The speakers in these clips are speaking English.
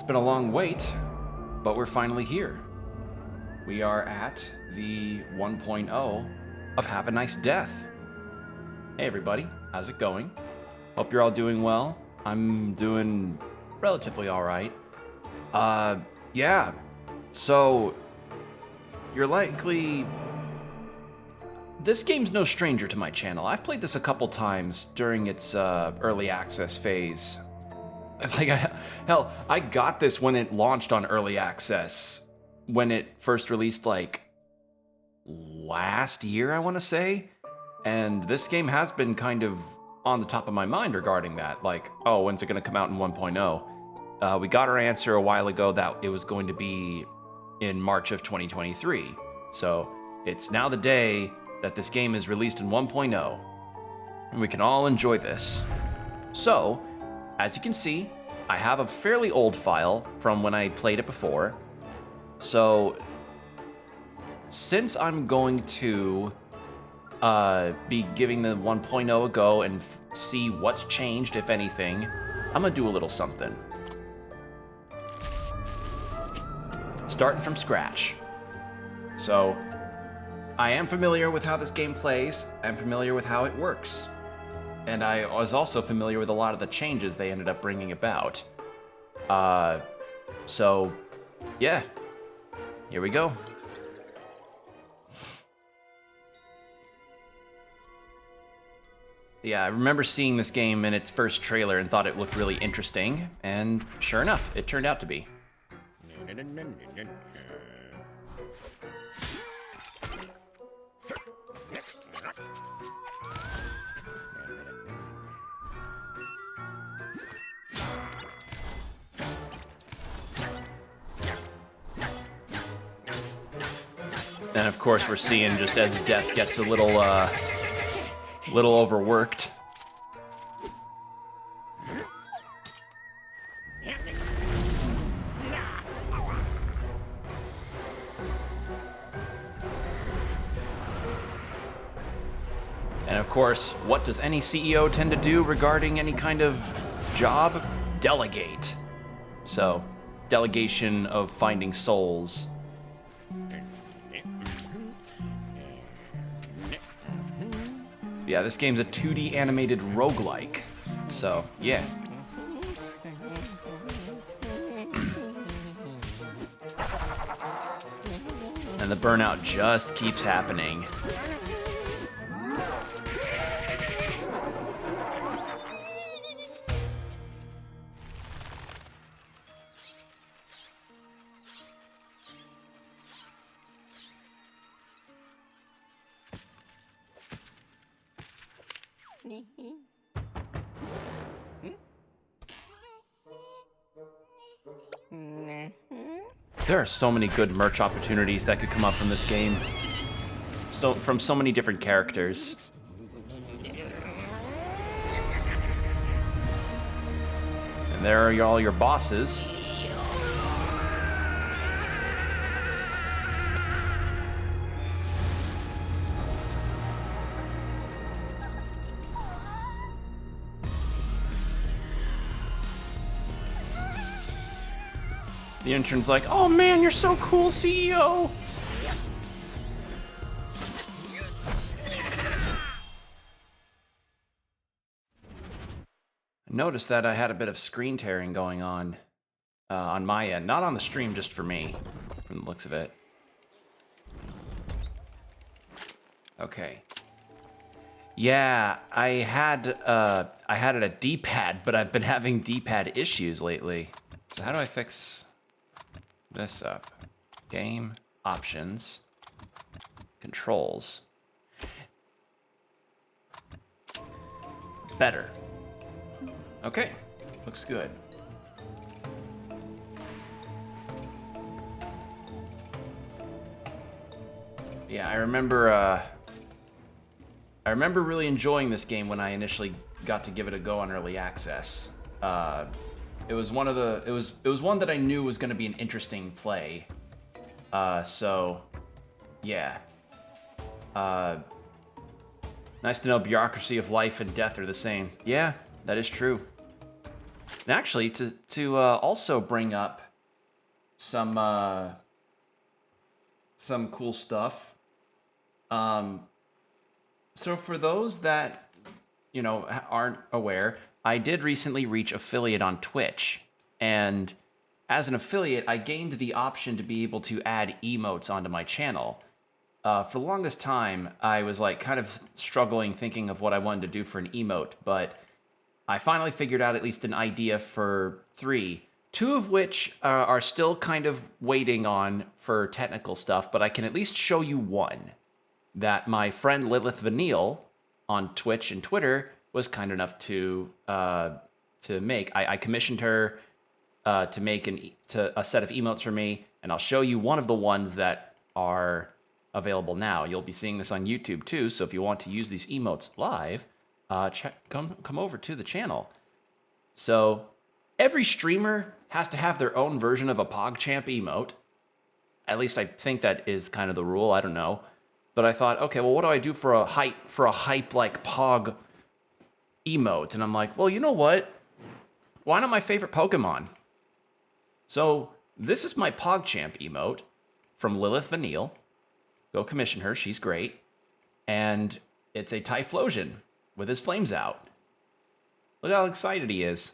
been a long wait, but we're finally here. We are at the 1.0 of Have a Nice Death. Hey everybody, how's it going? Hope you're all doing well. I'm doing relatively alright. Yeah, so you're likely... This game's no stranger to my channel. I've played this a couple times during its early access phase. Hell, I got this when it launched on early access. When it first released, like, last year, I want to say. And this game has been kind of on the top of my mind regarding that. Like, oh, when's it going to come out in 1.0? We got our answer a while ago that it was going to be in March of 2023. So it's now the day that this game is released in 1.0. And we can all enjoy this. So, as you can see, I have a fairly old file from when I played it before. So, since I'm going to be giving the 1.0 a go and see what's changed, if anything, I'm gonna do a little something. Starting from scratch. So, I am familiar with how this game plays, I'm familiar with how it works, and I was also familiar with a lot of the changes they ended up bringing about. So, yeah, here we go. Yeah, I remember seeing this game in its first trailer and thought it looked really interesting, and sure enough, it turned out to be. And of course, we're seeing just as Death gets a little overworked. And of course, what does any CEO tend to do regarding any kind of job? Delegate. So, delegation of finding souls. Yeah, this game's a 2D animated roguelike. So, yeah. And the burnout just keeps happening. There are so many good merch opportunities that could come up from this game. So, from so many different characters. And there are all your bosses. The intern's like, oh man, you're so cool, CEO! I noticed that I had a bit of screen tearing going on my end. Not on the stream, just for me, from the looks of it. Okay. Yeah, I had it a D-pad, but I've been having D-pad issues lately. So how do I fix this up? Game, options, controls. Better. Okay, looks good. Yeah, I remember really enjoying this game when I initially got to give it a go on early access. It was one that I knew was going to be an interesting play. So, yeah. Nice to know bureaucracy of life and death are the same. Yeah, that is true. And actually, to also bring up some cool stuff. So for those that aren't aware, I did recently reach affiliate on Twitch, and as an affiliate, I gained the option to be able to add emotes onto my channel. For the longest time, I was like kind of struggling thinking of what I wanted to do for an emote, but I finally figured out at least an idea for 3, 2 of which are still kind of waiting on for technical stuff, but I can at least show you one that my friend Lilith Vanille on Twitch and Twitter was kind enough to make. I commissioned her to make a set of emotes for me, and I'll show you one of the ones that are available now. You'll be seeing this on YouTube too, so if you want to use these emotes live, come over to the channel. So every streamer has to have their own version of a PogChamp emote. At least I think that is kind of the rule. I don't know. But I thought, okay, well, what do I do for a hype like Pog emote? And I'm like, well, you know what? Why not my favorite Pokemon? So this is my PogChamp emote from Lilith Vanille. Go commission her. She's great. And it's a Typhlosion with his flames out. Look how excited he is.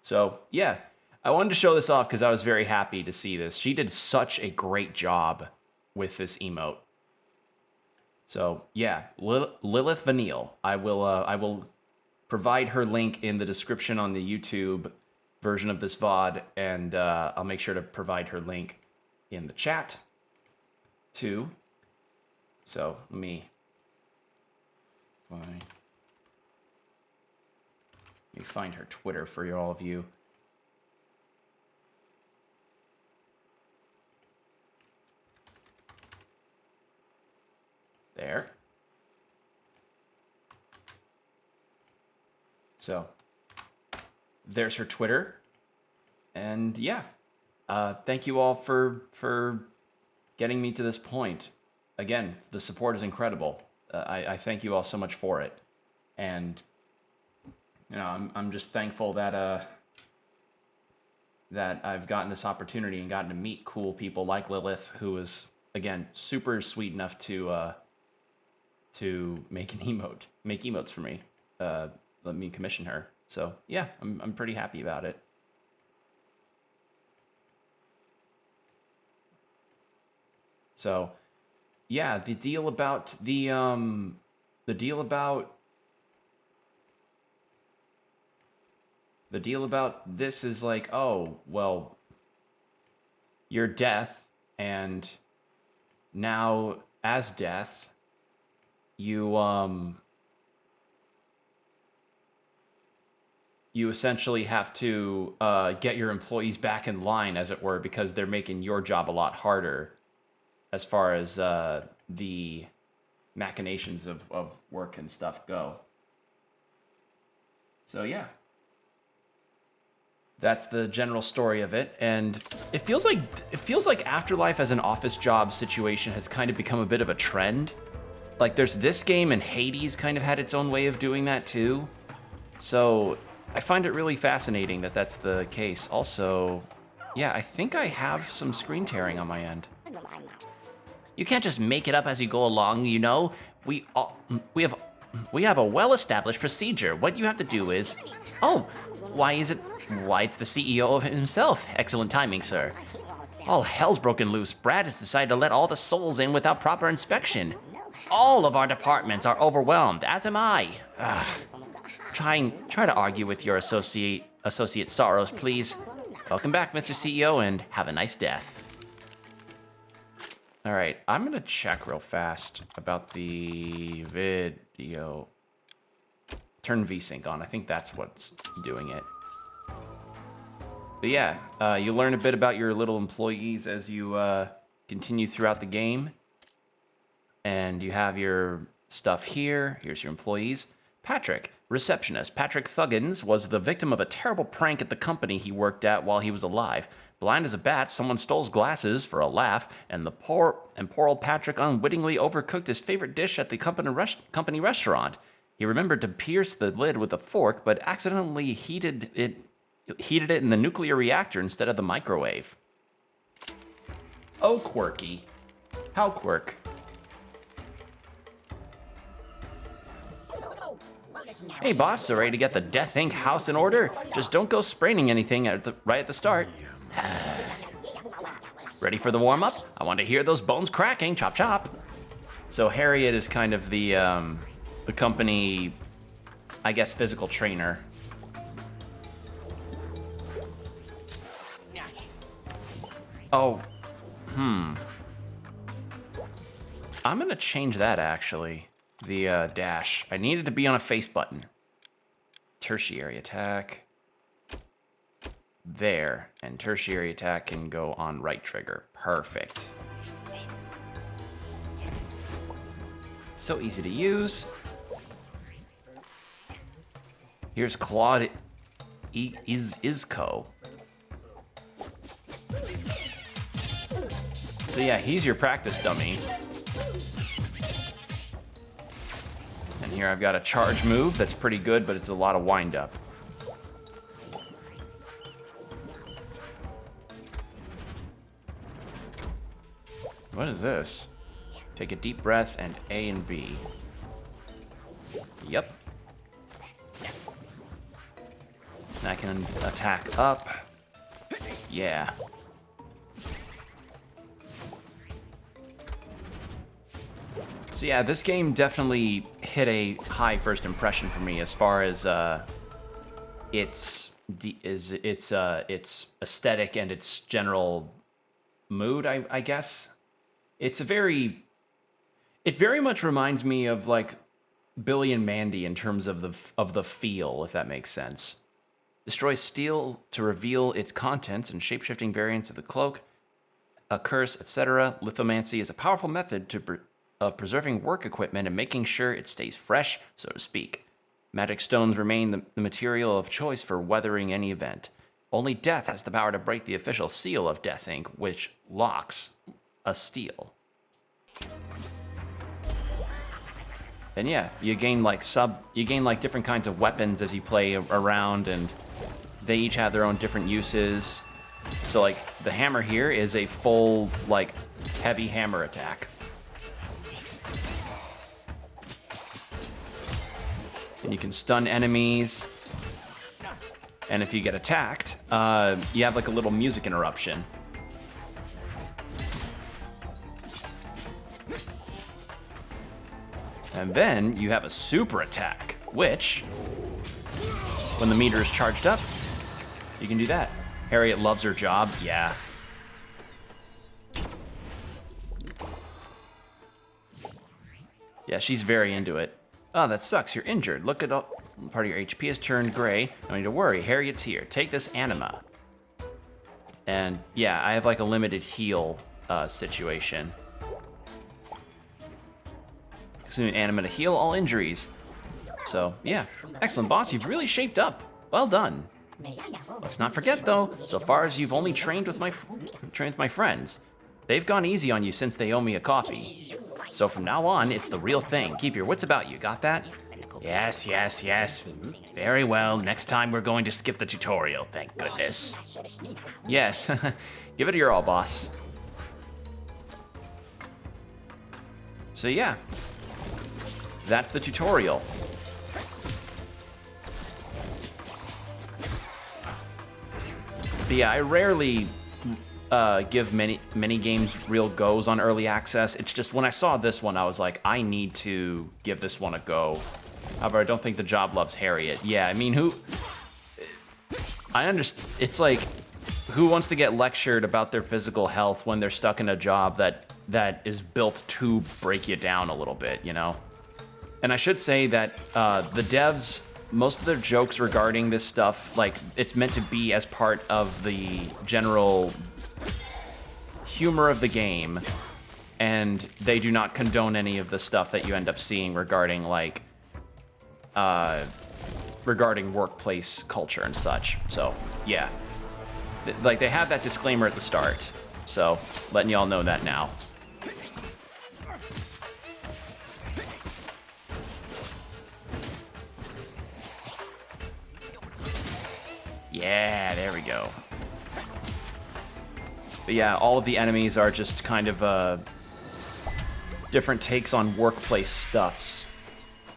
So, yeah. I wanted to show this off because I was very happy to see this. She did such a great job with this emote. So, yeah, Lilith Vanille. I will provide her link in the description on the YouTube version of this VOD, and I'll make sure to provide her link in the chat, too. So, let me find her Twitter for all of you. There. So, there's her Twitter. And yeah, thank you all for getting me to this point. Again, the support is incredible. I thank you all so much for it. And, I'm just thankful that that I've gotten this opportunity and gotten to meet cool people like Lilith, who is, again, super sweet enough to make emotes for me. Let me commission her. So yeah, I'm pretty happy about it. So yeah, the deal about this is like, oh, well, you're Death, and now as Death, you essentially have to get your employees back in line, as it were, because they're making your job a lot harder as far as the machinations of work and stuff go. So yeah, that's the general story of it, and it feels like Afterlife as an office job situation has kind of become a bit of a trend. Like, there's this game, and Hades kind of had its own way of doing that, too. So, I find it really fascinating that that's the case. Also, yeah, I think I have some screen tearing on my end. You can't just make it up as you go along, you know? We have a well-established procedure. What you have to do is... Oh, why, it's the CEO of himself. Excellent timing, sir. All hell's broken loose. Brad has decided to let all the souls in without proper inspection. All of our departments are overwhelmed, as am I. Try to argue with your associate Sorrows, please. Welcome back, Mr. CEO, and have a nice death. All right, I'm gonna check real fast about the video. Turn VSync on. I think that's what's doing it. But yeah, you learn a bit about your little employees as you continue throughout the game. And you have your stuff here. Here's your employees. Patrick, receptionist. Patrick Thuggins was the victim of a terrible prank at the company he worked at while he was alive. Blind as a bat, someone stole his glasses for a laugh, and poor old Patrick unwittingly overcooked his favorite dish at the company restaurant. He remembered to pierce the lid with a fork, but accidentally heated it heated it in the nuclear reactor instead of the microwave. Oh, quirky. How quirk. Hey, boss, so ready to get the Death Inc. house in order? Just don't go spraining anything right at the start. Ready for the warm-up? I want to hear those bones cracking. Chop, chop. So Harriet is kind of the company, I guess, physical trainer. Oh, I'm gonna change that, actually. The dash. I need it to be on a face button. Tertiary attack. There. And tertiary attack can go on right trigger. Perfect. So easy to use. Here's Claude Isco. So yeah, he's your practice dummy. And here I've got a charge move that's pretty good, but it's a lot of wind up. What is this? Take a deep breath and A and B. Yep. And I can attack up. Yeah. So yeah, this game definitely hit a high first impression for me as far as its aesthetic and its general mood, I guess. It very much reminds me of like Billy and Mandy in terms of the feel, if that makes sense. Destroy steel to reveal its contents and shape-shifting variants of the cloak, a curse, etc. Lithomancy is a powerful method of preserving work equipment and making sure it stays fresh, so to speak. Magic stones remain the material of choice for weathering any event. Only Death has the power to break the official seal of Death Inc., which locks a steel. And yeah, you gain like different kinds of weapons as you play around, and they each have their own different uses. So like the hammer here is a full like heavy hammer attack. And you can stun enemies. And if you get attacked, you have like a little music interruption. And then you have a super attack, which, when the meter is charged up, you can do that. Harriet loves her job, yeah. Yeah, she's very into it. Oh, that sucks, you're injured. Look at all, part of your HP has turned gray. No need to worry, Harriet's here. Take this anima. And yeah, I have like a limited heal situation. Consume an anima to heal all injuries. So yeah, excellent boss, you've really shaped up. Well done. Let's not forget though, so far as you've only trained with my friends. They've gone easy on you since they owe me a coffee. So from now on, it's the real thing. Keep your wits about you, got that? Yes, yes, yes. Very well, next time we're going to skip the tutorial, thank goodness. Yes, give it your all, boss. So yeah, that's the tutorial. But yeah, I rarely give many games real goes on early access. It's just when I saw this one, I was like, I need to give this one a go. However, I don't think the job loves Harriet. Yeah, I mean, I understand. It's like, who wants to get lectured about their physical health when they're stuck in a job that is built to break you down a little bit, you know? And I should say that the devs, most of their jokes regarding this stuff, like, it's meant to be as part of the general humor of the game, and they do not condone any of the stuff that you end up seeing regarding, like, regarding workplace culture and such. So, yeah. Like, they have that disclaimer at the start, so letting y'all know that now. Yeah, there we go. But yeah, all of the enemies are just kind of different takes on workplace stuffs.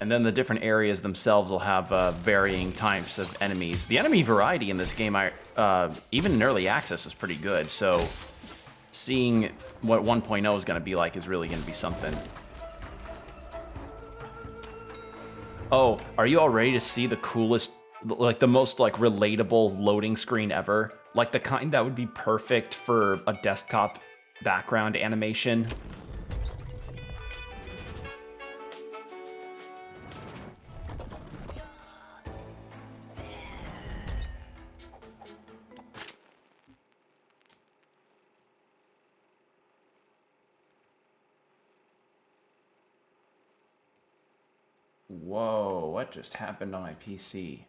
And then the different areas themselves will have varying types of enemies. The enemy variety in this game, even in early access, is pretty good. So seeing what 1.0 is going to be like is really going to be something. Oh, are you all ready to see the coolest, like the most like relatable loading screen ever? Like the kind that would be perfect for a desktop background animation? Whoa, what just happened on my PC?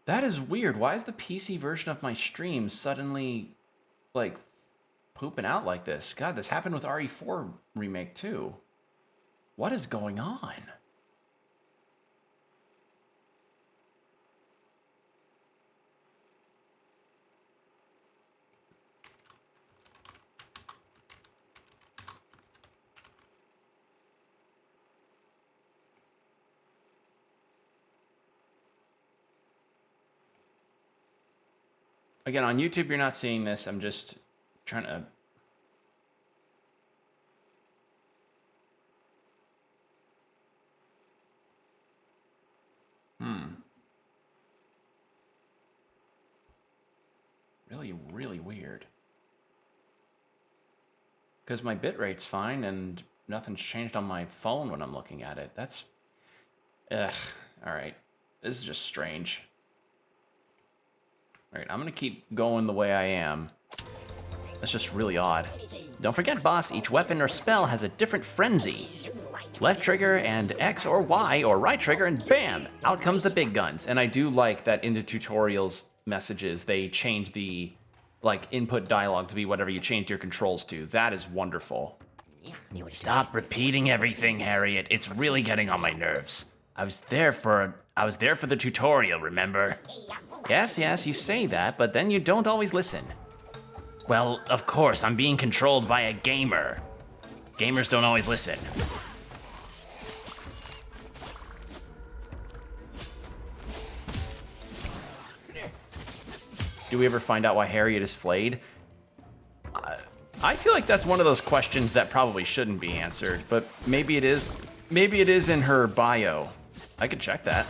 That is weird. Why is the PC version of my stream suddenly, like, pooping out like this? God, this happened with RE4 Remake too. What is going on? Again, on YouTube, you're not seeing this. I'm just trying to... Really, really weird. Because my bitrate's fine and nothing's changed on my phone when I'm looking at it. That's... Ugh. Alright. This is just strange. Alright, I'm gonna keep going the way I am. That's just really odd. Don't forget, boss, each weapon or spell has a different frenzy. Left trigger and X or Y or right trigger and bam! Out comes the big guns. And I do like that in the tutorials messages, they change the like input dialogue to be whatever you changed your controls to. That is wonderful. Stop repeating everything, Harriet. It's really getting on my nerves. I was there for the tutorial, remember? Yes, you say that, but then you don't always listen. Well, of course, I'm being controlled by a gamer. Gamers don't always listen. Do we ever find out why Harriet is flayed? I feel like that's one of those questions that probably shouldn't be answered, but maybe it is. Maybe it is in her bio. I could check that.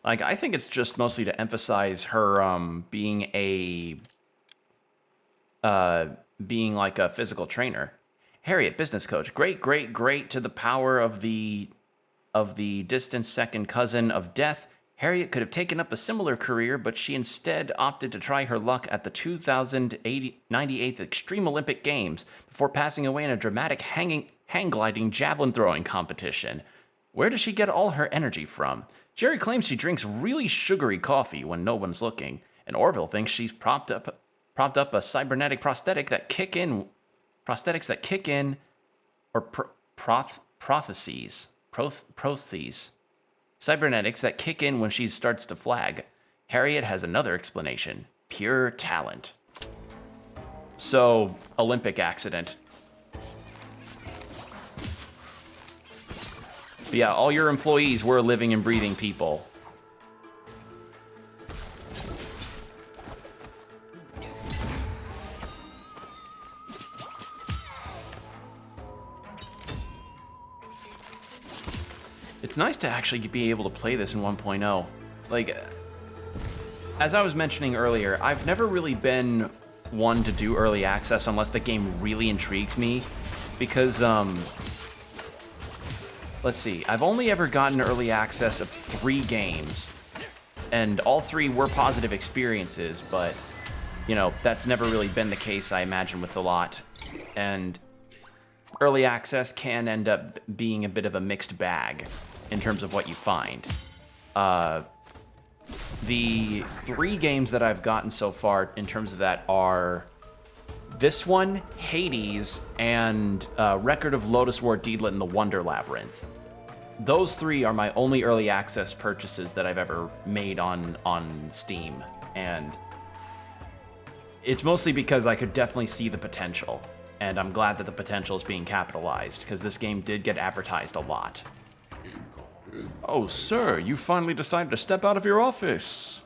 Like, I think it's just mostly to emphasize her being like a physical trainer. Harriet, business coach. Great to the power of the distant second cousin of death. Harriet could have taken up a similar career, but she instead opted to try her luck at the 2098 Extreme Olympic Games before passing away in a dramatic hang gliding javelin throwing competition. Where does she get all her energy from? Jerry claims she drinks really sugary coffee when no one's looking, and Orville thinks she's propped up a cybernetic prosthetics that kick in, or protheses. Cybernetics that kick in when she starts to flag. Harriet has another explanation. Pure talent. So, Olympic accident. But yeah, all your employees were living and breathing people. It's nice to actually be able to play this in 1.0. Like, as I was mentioning earlier, I've never really been one to do early access unless the game really intrigues me. Because, let's see, I've only ever gotten early access of 3 games. And all 3 were positive experiences, but, you know, that's never really been the case, I imagine, with a lot. And early access can end up being a bit of a mixed bag in terms of what you find. The 3 games that I've gotten so far in terms of that are This one, Hades, and Record of Lotus War Deedlit in the Wonder Labyrinth. Those 3 are my only early access purchases that I've ever made on Steam, and it's mostly because I could definitely see the potential, and I'm glad that the potential is being capitalized, because this game did get advertised a lot. Oh, sir, you finally decided to step out of your office.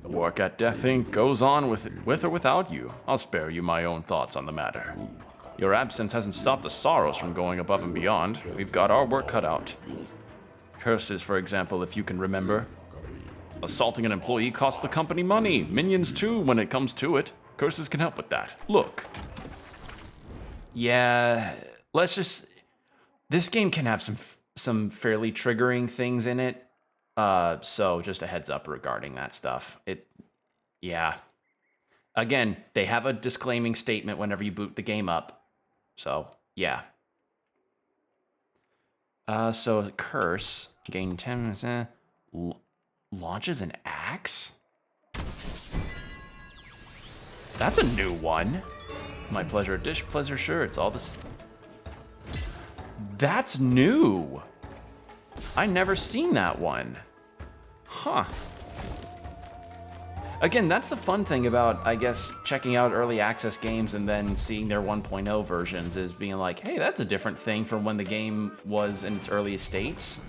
The work at Death Inc. goes on with or without you. I'll spare you my own thoughts on the matter. Your absence hasn't stopped the sorrows from going above and beyond. We've got our work cut out. Curses, for example, if you can remember. Assaulting an employee costs the company money. Minions too, when it comes to it. Curses can help with that. Look. Yeah, let's just... This game can have some fairly triggering things in it. So just a heads up regarding that stuff. Yeah. Again, they have a disclaiming statement whenever you boot the game up. So, yeah. So curse, gain 10%, launches an axe? That's a new one. My pleasure, dish, pleasure, sure, it's all this. That's new. I never seen that one. Huh. Again, that's the fun thing about, I guess, checking out early access games and then seeing their 1.0 versions is being like, hey, that's a different thing from when the game was in its earliest states.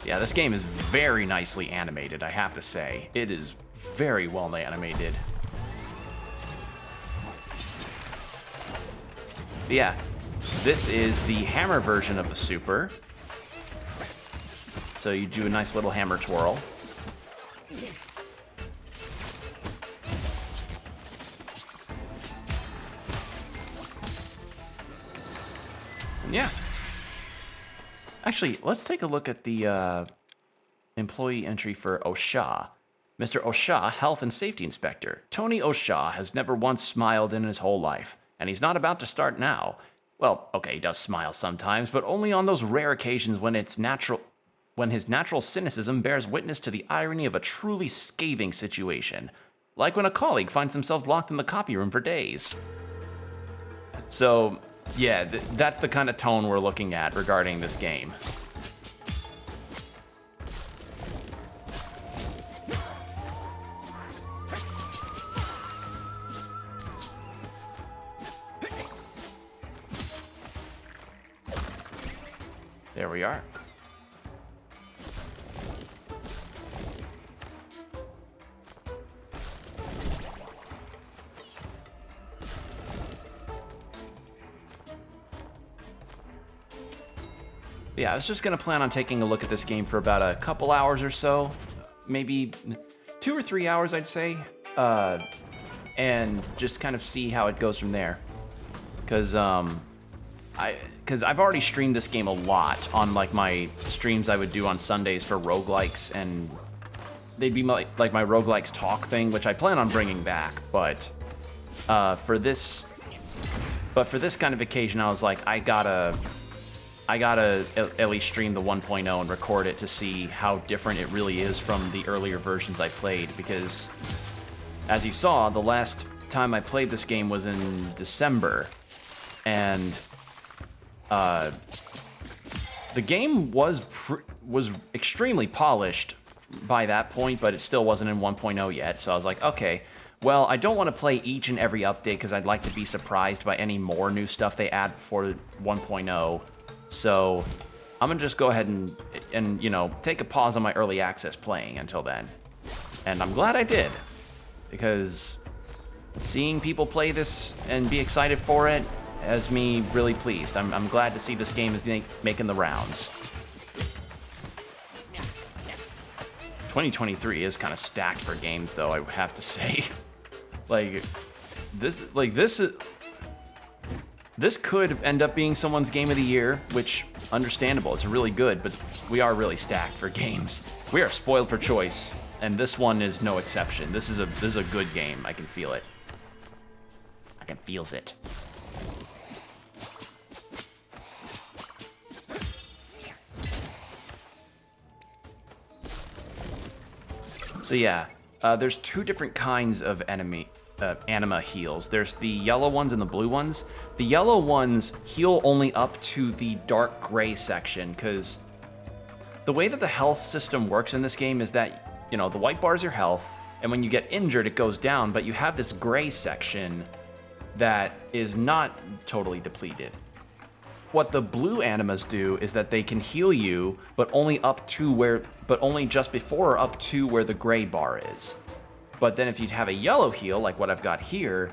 Yeah, this game is very nicely animated, I have to say. It is very well animated. But yeah, this is the hammer version of the super. So you do a nice little hammer twirl. And yeah. Actually, let's take a look at the employee entry for O'Shaw. Mr. O'Shaw, Health and Safety Inspector. Tony O'Shaw has never once smiled in his whole life, and he's not about to start now. Well, okay, he does smile sometimes, but only on those rare occasions when his natural cynicism bears witness to the irony of a truly scathing situation, like when a colleague finds himself locked in the copy room for days. So, yeah, that's the kind of tone we're looking at regarding this game. There we are. Yeah, I was just gonna plan on taking a look at this game for about a couple hours or so, maybe 2 or 3 hours, I'd say, and just kind of see how it goes from there. Because I've already streamed this game a lot on like my streams I would do on Sundays for roguelikes, and they'd be like my roguelikes talk thing, which I plan on bringing back. But for this kind of occasion, I was like, I gotta at least stream the 1.0 and record it to see how different it really is from the earlier versions I played, because as you saw, the last time I played this game was in December, and the game was extremely polished by that point, but it still wasn't in 1.0 yet, so I was like, okay, well, I don't want to play each and every update because I'd like to be surprised by any more new stuff they add before 1.0. So I'm gonna just go ahead and you know, take a pause on my early access playing until then. And I'm glad I did, because seeing people play this and be excited for it has me really pleased. I'm glad to see this game is making the rounds. 2023 is kind of stacked for games, though, I have to say. This could end up being someone's game of the year, which, understandable, it's really good, but we are really stacked for games. We are spoiled for choice, and this one is no exception. This is a good game, I can feel it. I can feels it. So yeah, there's two different kinds of anima heals. There's the yellow ones and the blue ones. The yellow ones heal only up to the dark gray section, because the way that the health system works in this game is that, you know, the white bar is your health, and when you get injured, it goes down, but you have this gray section that is not totally depleted. What the blue animas do is that they can heal you, but only just before or up to where the gray bar is. But then if you have a yellow heal, like what I've got here,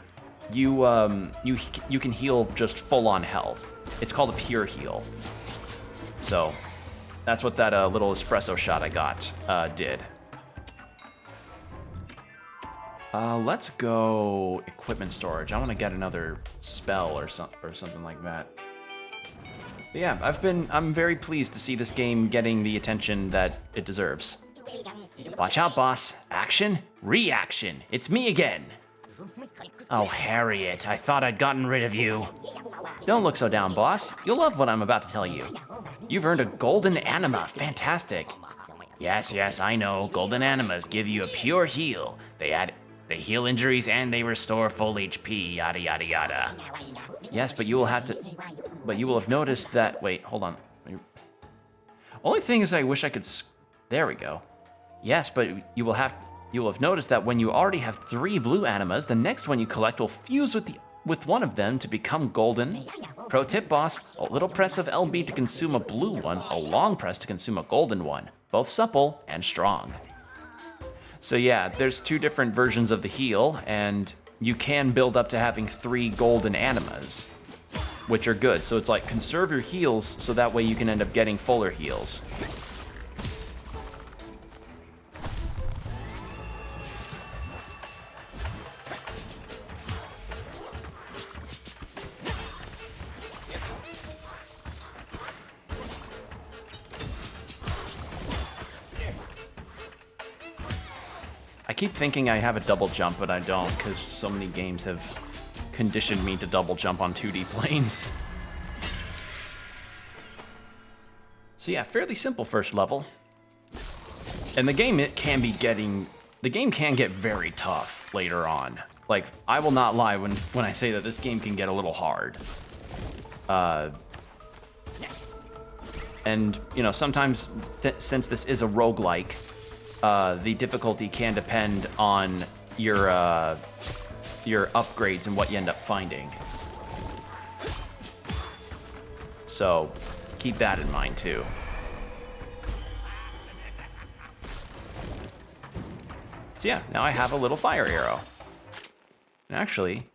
you can heal just full on health. It's called a pure heal. So that's what that little espresso shot I got did. Let's go equipment storage. I want to get another spell or something like that. But yeah, I'm very pleased to see this game getting the attention that it deserves. Watch out, boss. Action, reaction. It's me again. Oh, Harriet, I thought I'd gotten rid of you. Don't look so down, boss. You'll love what I'm about to tell you. You've earned a golden anima. Fantastic. Yes, I know. Golden animas give you a pure heal. They heal injuries and they restore full HP, yada yada yada. Yes, but you will have noticed that, wait, hold on. Only thing is I wish I could, there we go. Yes, but you will have noticed that when you already have 3 blue animas, the next one you collect will fuse with one of them to become golden. Pro tip, boss, a little press of LB to consume a blue one, a long press to consume a golden one. Both supple and strong. So yeah, there's 2 different versions of the heal, and you can build up to having 3 golden animas, which are good. So it's like, conserve your heals so that way you can end up getting fuller heals. I keep thinking I have a double jump, but I don't, because so many games have conditioned me to double jump on 2D planes. So yeah, fairly simple first level. And the game can get very tough later on. Like, I will not lie when I say that this game can get a little hard. And, you know, sometimes, since this is a roguelike, the difficulty can depend on your upgrades and what you end up finding. So keep that in mind too. So yeah, now I have a little fire arrow. And actually,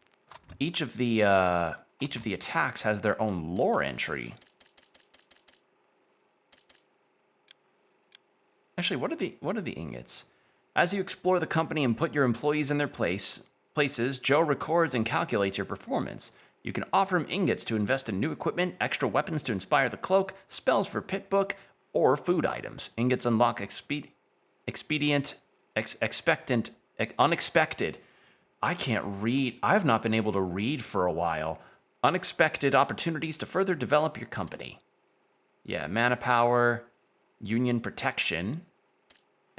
each of the attacks has their own lore entry. Actually, what are the ingots? As you explore the company and put your employees in their places, Joe records and calculates your performance. You can offer him ingots to invest in new equipment, extra weapons to inspire the cloak, spells for pit book, or food items. Ingots unlock unexpected. I can't read. I've not been able to read for a while. Unexpected opportunities to further develop your company. Yeah, mana power, union protection,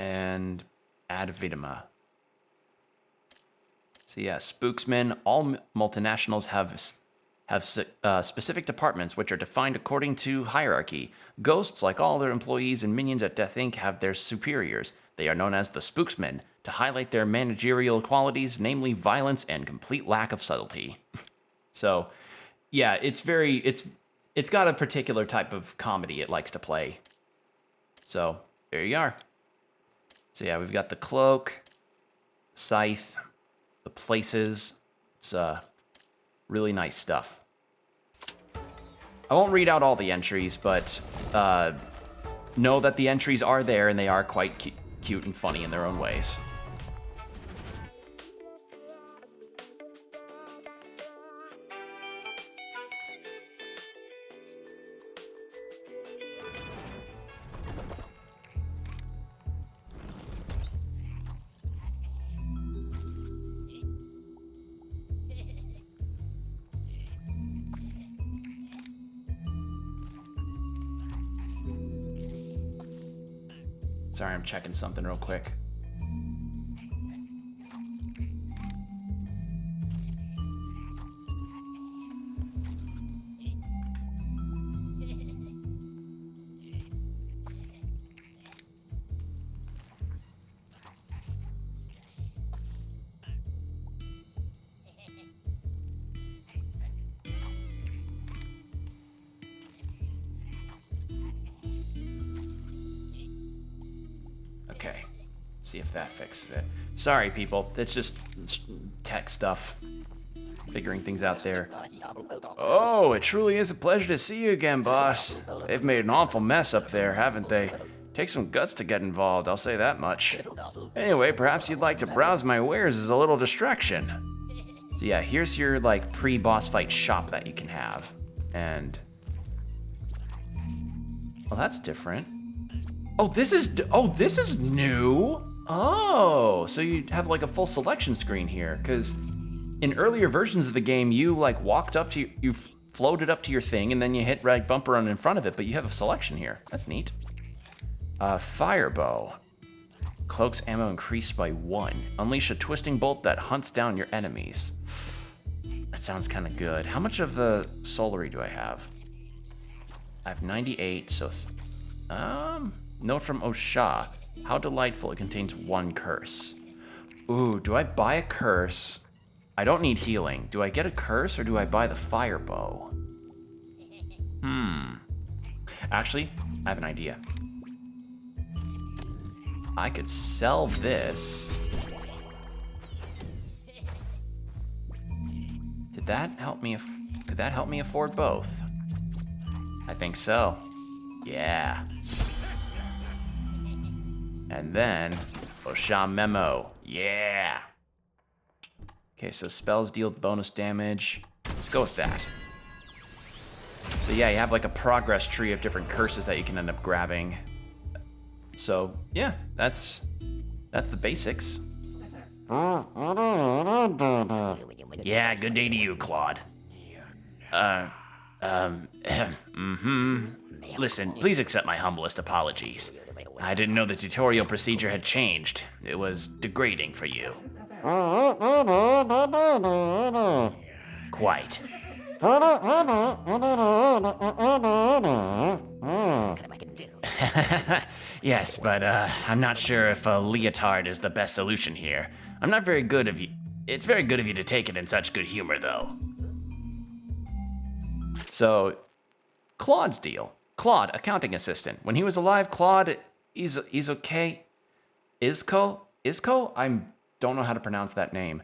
and ad vitam. So yeah, spooksmen. All multinationals have specific departments which are defined according to hierarchy. Ghosts, like all their employees and minions at Death Inc., have their superiors. They are known as the spooksmen to highlight their managerial qualities, namely violence and complete lack of subtlety. So yeah, it's got a particular type of comedy it likes to play. So there you are. So yeah, we've got the cloak, scythe, the places. It's really nice stuff. I won't read out all the entries, but know that the entries are there and they are quite cute and funny in their own ways. Sorry, I'm checking something real quick. Okay, see if that fixes it. Sorry, people. It's just tech stuff. Figuring things out there. Oh, it truly is a pleasure to see you again, boss. They've made an awful mess up there, haven't they? Takes some guts to get involved, I'll say that much. Anyway, perhaps you'd like to browse my wares as a little distraction. So yeah, here's your like pre-boss fight shop that you can have. And well, that's different. Oh, this is new. Oh, so you have like a full selection screen here, because in earlier versions of the game, you like walked up to, you floated up to your thing, and then you hit right bumper on in front of it, but you have a selection here. That's neat. Fire bow. Cloak's ammo increased by 1. Unleash a twisting bolt that hunts down your enemies. That sounds kind of good. How much of the soulary do I have? I have 98, so note from Osha. How delightful, it contains 1 curse. Ooh, do I buy a curse? I don't need healing. Do I get a curse or do I buy the fire bow? Actually, I have an idea. I could sell this. Did that help me? Could that help me afford both? I think so. Yeah. And then, Osha Memo. Yeah. Okay, so spells deal bonus damage. Let's go with that. So yeah, you have like a progress tree of different curses that you can end up grabbing. So yeah, that's the basics. Yeah, good day to you, Claude. Listen, please accept my humblest apologies. I didn't know the tutorial procedure had changed. It was degrading for you. Quite. Yes, but I'm not sure if a leotard is the best solution here. I'm not very good of you. It's very good of you to take it in such good humor, though. So, Claude's deal. Claude, accounting assistant. When he was alive, Claude, he's okay. Isco? I don't know how to pronounce that name.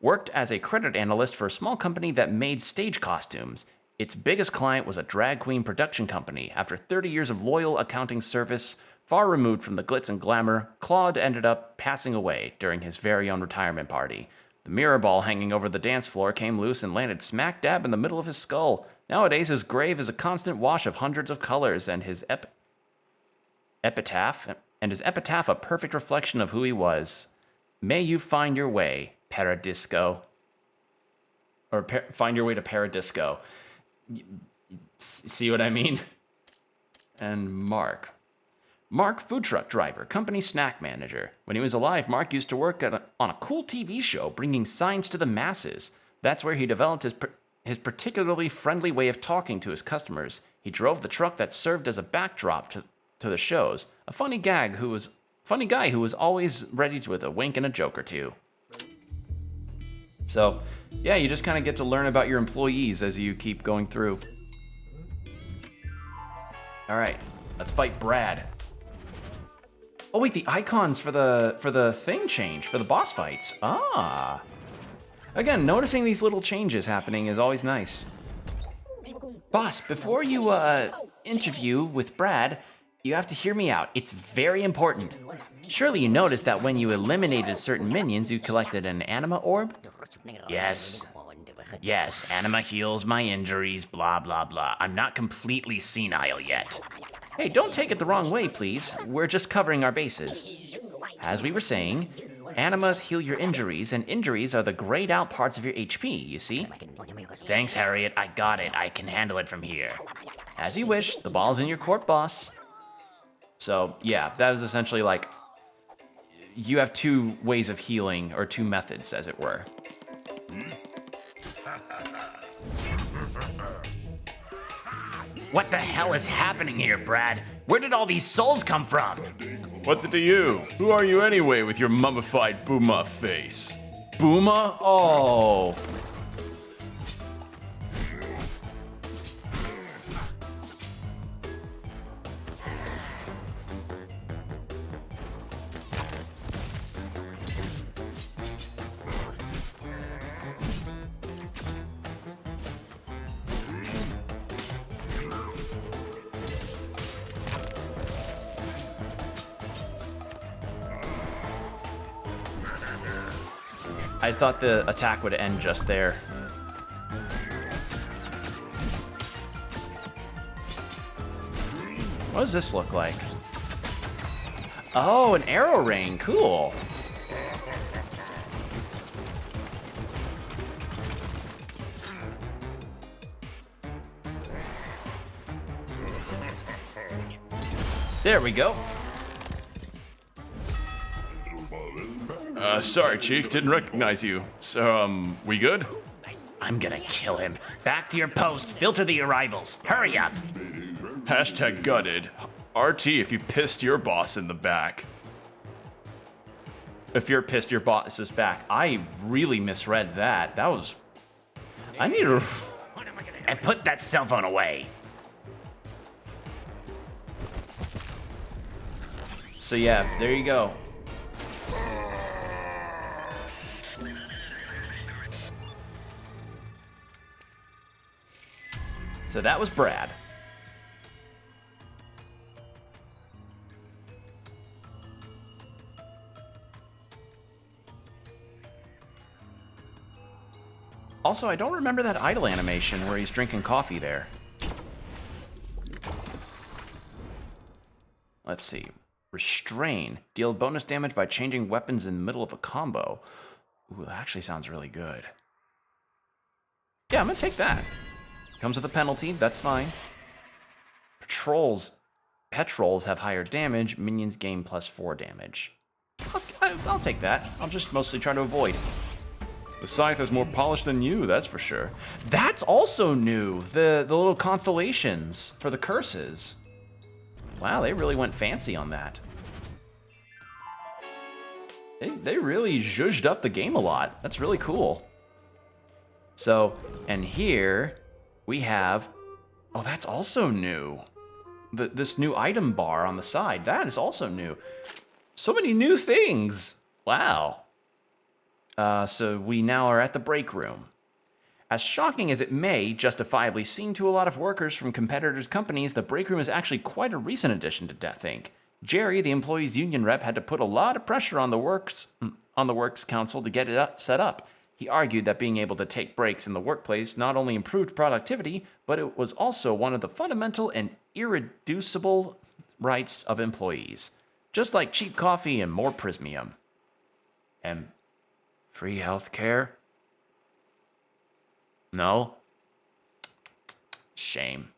Worked as a credit analyst for a small company that made stage costumes. Its biggest client was a drag queen production company. After 30 years of loyal accounting service, far removed from the glitz and glamour, Claude ended up passing away during his very own retirement party. The mirror ball hanging over the dance floor came loose and landed smack dab in the middle of his skull. Nowadays, his grave is a constant wash of hundreds of colors, and his epitaph a perfect reflection of who he was. May you find your way, Paradisco. Or find your way to Paradisco. See what I mean? And Mark, food truck driver, company snack manager. When he was alive, Mark used to work on a cool TV show bringing science to the masses. That's where he developed his particularly friendly way of talking to his customers. He drove the truck that served as a backdrop to the shows. A funny guy who was always ready with a wink and a joke or two. So, yeah, you just kind of get to learn about your employees as you keep going through. All right, let's fight Brad. Oh wait, the icons for the thing changed for the boss fights. Ah. Again, noticing these little changes happening is always nice. Boss, before you interview with Brad, you have to hear me out. It's very important. Surely you noticed that when you eliminated certain minions, you collected an anima orb? Yes. Yes, anima heals my injuries, blah, blah, blah. I'm not completely senile yet. Hey, don't take it the wrong way, please. We're just covering our bases. As we were saying, animas heal your injuries, and injuries are the grayed out parts of your HP, you see? Thanks, Harriet. I got it. I can handle it from here. As you wish. The ball's in your court, boss. So, yeah, that is essentially like, you have two ways of healing, or two methods, as it were. What the hell is happening here, Brad? Where did all these souls come from? What's it to you? Who are you anyway with your mummified Booma face? Booma? Oh. I thought the attack would end just there. What does this look like? Oh, an arrow rain. Cool. There we go. Sorry, Chief. Didn't recognize you. So, we good? I'm gonna kill him. Back to your post. Filter the arrivals. Hurry up. Hashtag gutted. RT if you pissed your boss in the back. If you're pissed your boss is back. I really misread that. That was... I need to... And put that cell phone away. So yeah, there you go. So that was Brad. Also, I don't remember that idle animation where he's drinking coffee there. Let's see. Restrain. Deal bonus damage by changing weapons in the middle of a combo. Ooh, that actually sounds really good. Yeah, I'm gonna take that. Comes with a penalty, that's fine. Petrols have higher damage. Minions gain +4 damage. I'll take that. I'm just mostly trying to avoid. The scythe is more polished than you, that's for sure. That's also new. The little constellations for the curses. Wow, they really went fancy on that. They really zhuzhed up the game a lot. That's really cool. So, and here we have, oh, that's also new. This new item bar on the side, that is also new. So many new things. Wow. So we now are at the break room. As shocking as it may justifiably seem to a lot of workers from competitors' companies, the break room is actually quite a recent addition to Death Inc. Jerry, the employees' union rep, had to put a lot of pressure on the works council to get it set up. He argued that being able to take breaks in the workplace not only improved productivity, but it was also one of the fundamental and irreducible rights of employees. Just like cheap coffee and more Prismium. And free health care? No? Shame.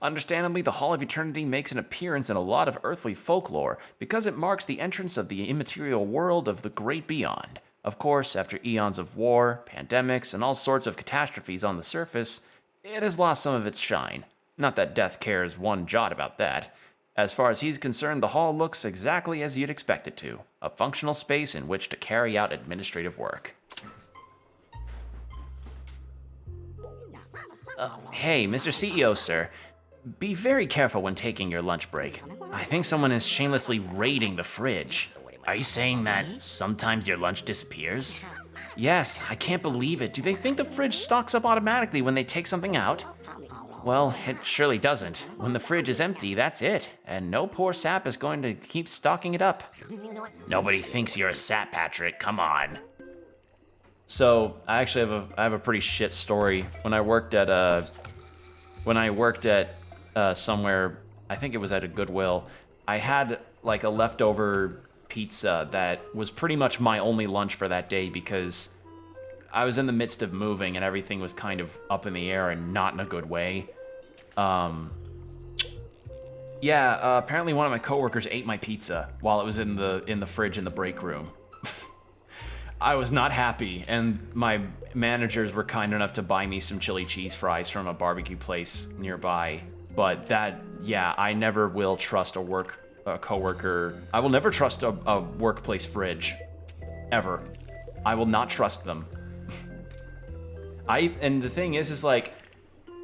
Understandably, the Hall of Eternity makes an appearance in a lot of earthly folklore because it marks the entrance of the immaterial world of the great beyond. Of course, after eons of war, pandemics, and all sorts of catastrophes on the surface, it has lost some of its shine. Not that Death cares one jot about that. As far as he's concerned, the hall looks exactly as you'd expect it to. A functional space in which to carry out administrative work. Hey, Mr. CEO, sir. Be very careful when taking your lunch break. I think someone is shamelessly raiding the fridge. Are you saying that sometimes your lunch disappears? Yes, I can't believe it. Do they think the fridge stocks up automatically when they take something out? Well, it surely doesn't. When the fridge is empty, that's it. And no poor sap is going to keep stocking it up. Nobody thinks you're a sap, Patrick. Come on. So, I actually have a pretty shit story. When I worked at somewhere, I think it was at a Goodwill, I had like a leftover pizza that was pretty much my only lunch for that day because I was in the midst of moving and everything was kind of up in the air and not in a good way. Yeah, apparently one of my coworkers ate my pizza while it was in the fridge in the break room. I was not happy, and my managers were kind enough to buy me some chili cheese fries from a barbecue place nearby. But that, yeah, I never will trust a coworker. I will never trust a workplace fridge, ever. I will not trust them. And the thing is like,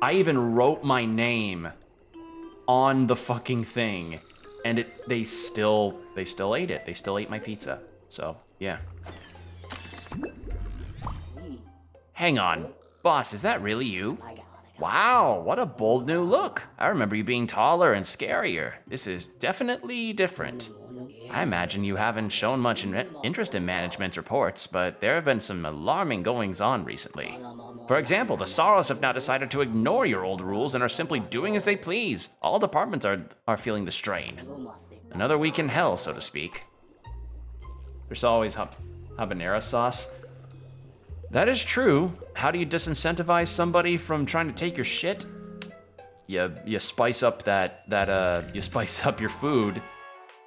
I even wrote my name on the fucking thing, and they still ate it. They still ate my pizza. So yeah. Hang on, boss, is that really you? Wow, what a bold new look. I remember you being taller and scarier. This is definitely different. I imagine you haven't shown much interest in management's reports, but there have been some alarming goings-on recently. For example, the Sorrows have now decided to ignore your old rules and are simply doing as they please. All departments are feeling the strain. Another week in hell, so to speak. There's always habanero sauce. That is true. How do you disincentivize somebody from trying to take your shit? You spice up you spice up your food,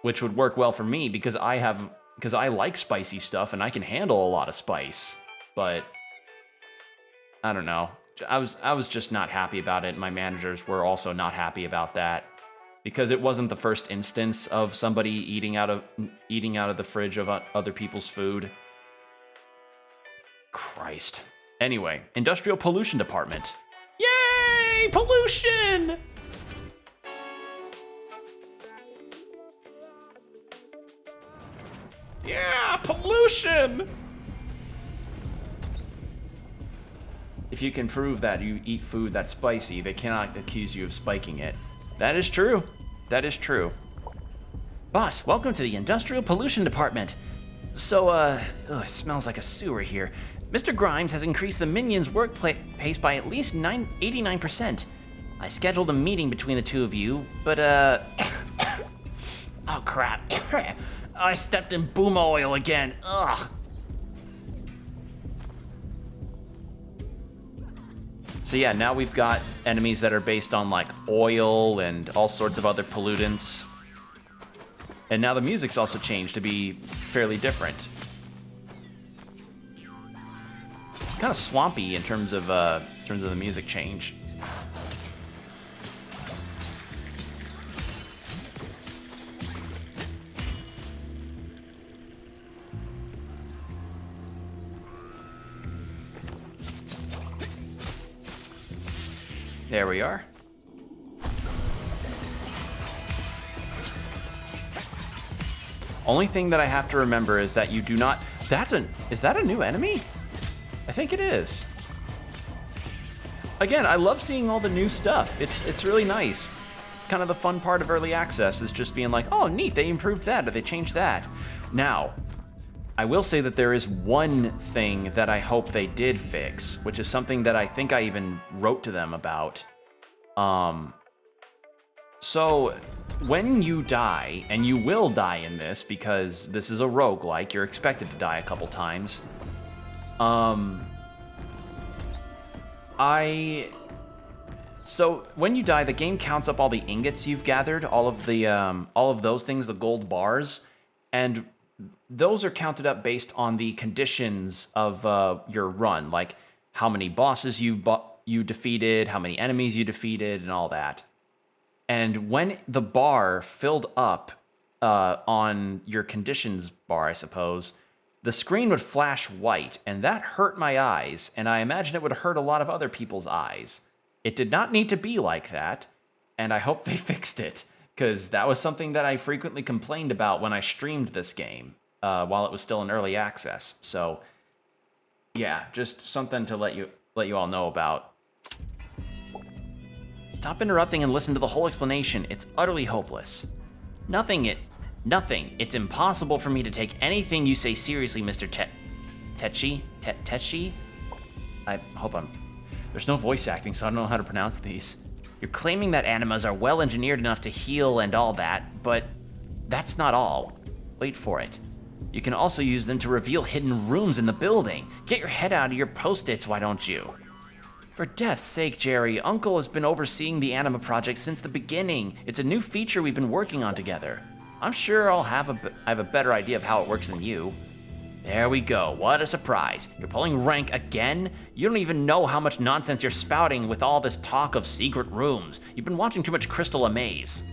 which would work well for me because I like spicy stuff and I can handle a lot of spice. But I don't know. I was just not happy about it. My managers were also not happy about that because it wasn't the first instance of somebody eating out of the fridge of other people's food. Christ. Anyway, Industrial Pollution Department. Yay! Pollution! Yeah, pollution! If you can prove that you eat food that's spicy, they cannot accuse you of spiking it. That is true. That is true. Boss, welcome to the Industrial Pollution Department. So, it smells like a sewer here. Mr. Grimes has increased the minions' work pace by at least 89%. I scheduled a meeting between the two of you, but, oh crap. I stepped in boom oil again. Ugh. So yeah, now we've got enemies that are based on like oil and all sorts of other pollutants. And now the music's also changed to be fairly different. Kind of swampy in terms of the music change. There we are. Only thing that I have to remember is that you do not... Is that a new enemy? I think it is. Again, I love seeing all the new stuff. It's really nice. It's kind of the fun part of early access, is just being like, oh neat, they improved that, or they changed that. Now, I will say that there is one thing that I hope they did fix, which is something that I think I even wrote to them about. So when you die, and you will die in this because this is a roguelike, you're expected to die a couple times. So when you die, the game counts up all the ingots you've gathered, all of those things, the gold bars, and those are counted up based on the conditions of your run, like how many bosses you defeated, how many enemies you defeated, and all that. And when the bar filled up on your conditions bar, I suppose, the screen would flash white, and that hurt my eyes, and I imagine it would hurt a lot of other people's eyes. It did not need to be like that, and I hope they fixed it, because that was something that I frequently complained about when I streamed this game, while it was still in early access. So, yeah, just something to let you all know about. Stop interrupting and listen to the whole explanation. It's utterly hopeless. Nothing. It's impossible for me to take anything you say seriously, Mr. Tetchi? I hope there's no voice acting, so I don't know how to pronounce these. You're claiming that animas are well engineered enough to heal and all that, but that's not all. Wait for it. You can also use them to reveal hidden rooms in the building. Get your head out of your post-its, why don't you? For death's sake, Jerry, Uncle has been overseeing the Anima project since the beginning. It's a new feature we've been working on together. I'm sure I have a better idea of how it works than you. There we go, what a surprise. You're pulling rank again? You don't even know how much nonsense you're spouting with all this talk of secret rooms. You've been watching too much Crystal Amaze.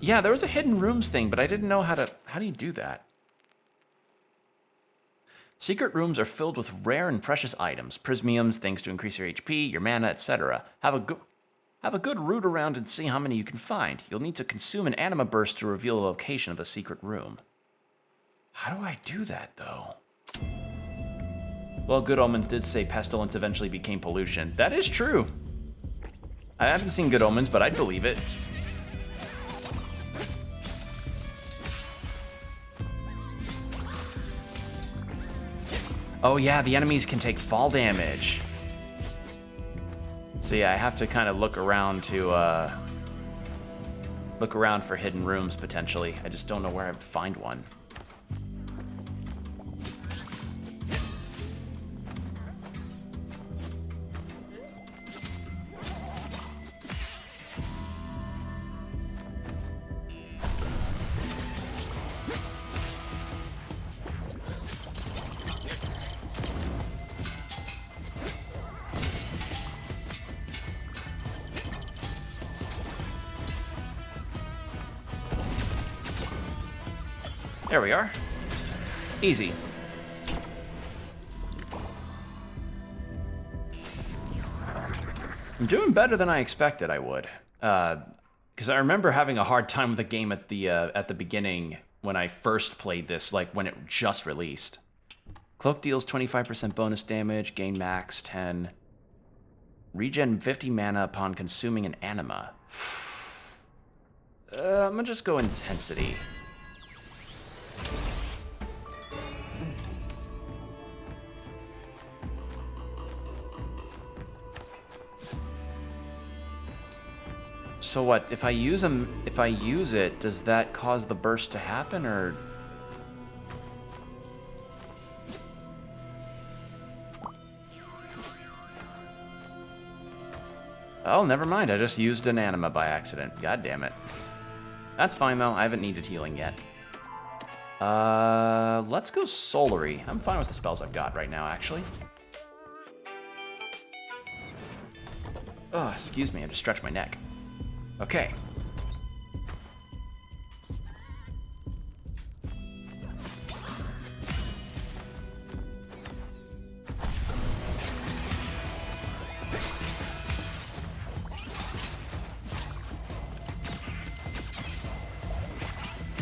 Yeah, there was a hidden rooms thing, but I didn't know how do you do that? Secret rooms are filled with rare and precious items, prismiums, things to increase your HP, your mana, etc. Have a good root around and see how many you can find. You'll need to consume an anima burst to reveal the location of a secret room. How do I do that, though? Well, Good Omens did say pestilence eventually became pollution. That is true. I haven't seen Good Omens, but I'd believe it. Oh yeah, the enemies can take fall damage. So yeah, I have to kind of look around for hidden rooms potentially. I just don't know where I would find one. There we are. Easy. I'm doing better than I expected I would. Because I remember having a hard time with the game at the beginning when I first played this, like when it just released. Cloak deals 25% bonus damage, gain max 10. Regen 50 mana upon consuming an anima. I'm gonna just go intensity. So what, if I use it, does that cause the burst to happen, or? Oh, never mind, I just used an anima by accident. God damn it. That's fine though, I haven't needed healing yet. Let's go Solary. I'm fine with the spells I've got right now, actually. Oh, excuse me, I had to stretch my neck. Okay.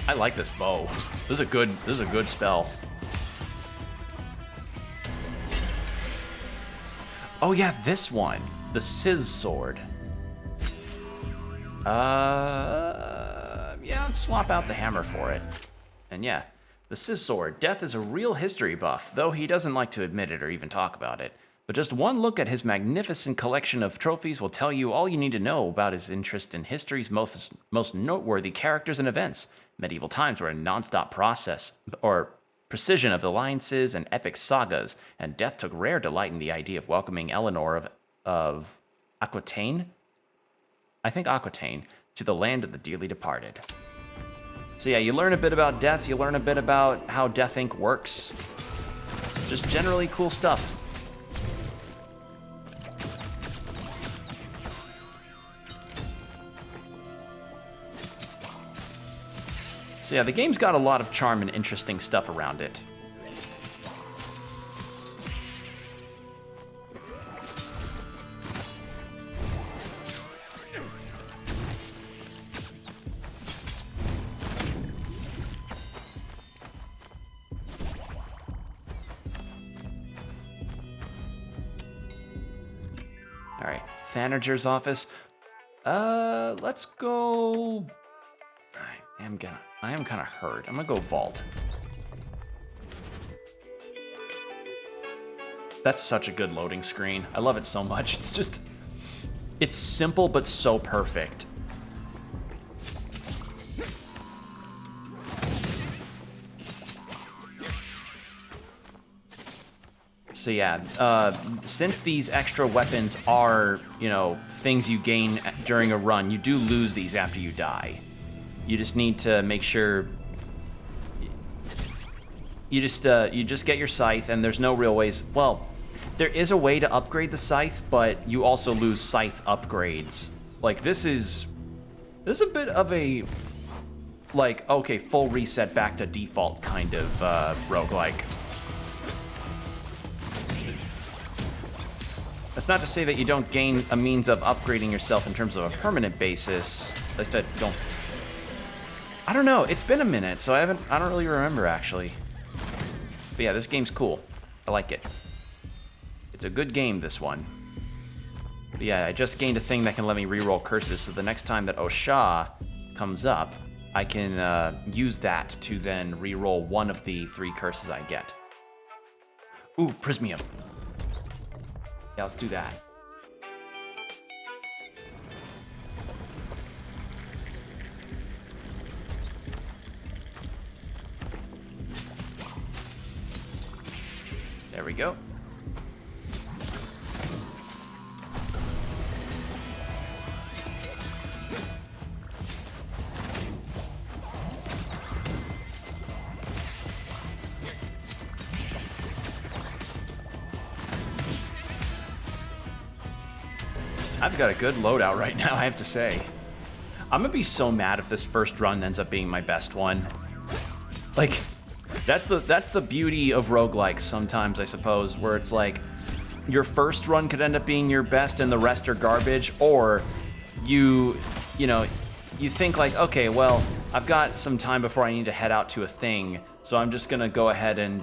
I like this bow. This is a good spell. Oh yeah, this one. The Sizz sword. Yeah, let's swap out the hammer for it. And yeah, the Sizz sword. Death is a real history buff, though he doesn't like to admit it or even talk about it. But just one look at his magnificent collection of trophies will tell you all you need to know about his interest in history's most noteworthy characters and events. Medieval times were a non-stop precision of alliances and epic sagas, and Death took rare delight in the idea of welcoming Eleanor of Aquitaine? I think Aquitaine, to the land of the dearly departed. So yeah, you learn a bit about Death, you learn a bit about how Death Inc. works. Just generally cool stuff. So yeah, the game's got a lot of charm and interesting stuff around it. All right, Thanager's office. Let's go. I am kind of hurt. I'm gonna go Vault. That's such a good loading screen. I love it so much. It's simple but so perfect. So yeah, since these extra weapons are, you know, things you gain during a run, you do lose these after you die. You just need to make sure you just get your scythe, and there's no real ways. Well, there is a way to upgrade the scythe, but you also lose scythe upgrades. Like this is a bit of a like, okay, full reset back to default kind of roguelike. That's not to say that you don't gain a means of upgrading yourself in terms of a permanent basis. At least I don't know. It's been a minute, so I don't really remember actually. But yeah, this game's cool. I like it. It's a good game, this one. But yeah, I just gained a thing that can let me reroll curses, so the next time that Osha comes up, I can use that to then reroll one of the 3 curses I get. Ooh, Prismium. Yeah, let's do that. There we go. I've got a good loadout right now, I have to say. I'm gonna be so mad if this first run ends up being my best one. Like, that's the beauty of roguelikes sometimes, I suppose, where it's like, your first run could end up being your best and the rest are garbage, or you know, you think like, okay, well, I've got some time before I need to head out to a thing, so I'm just gonna go ahead and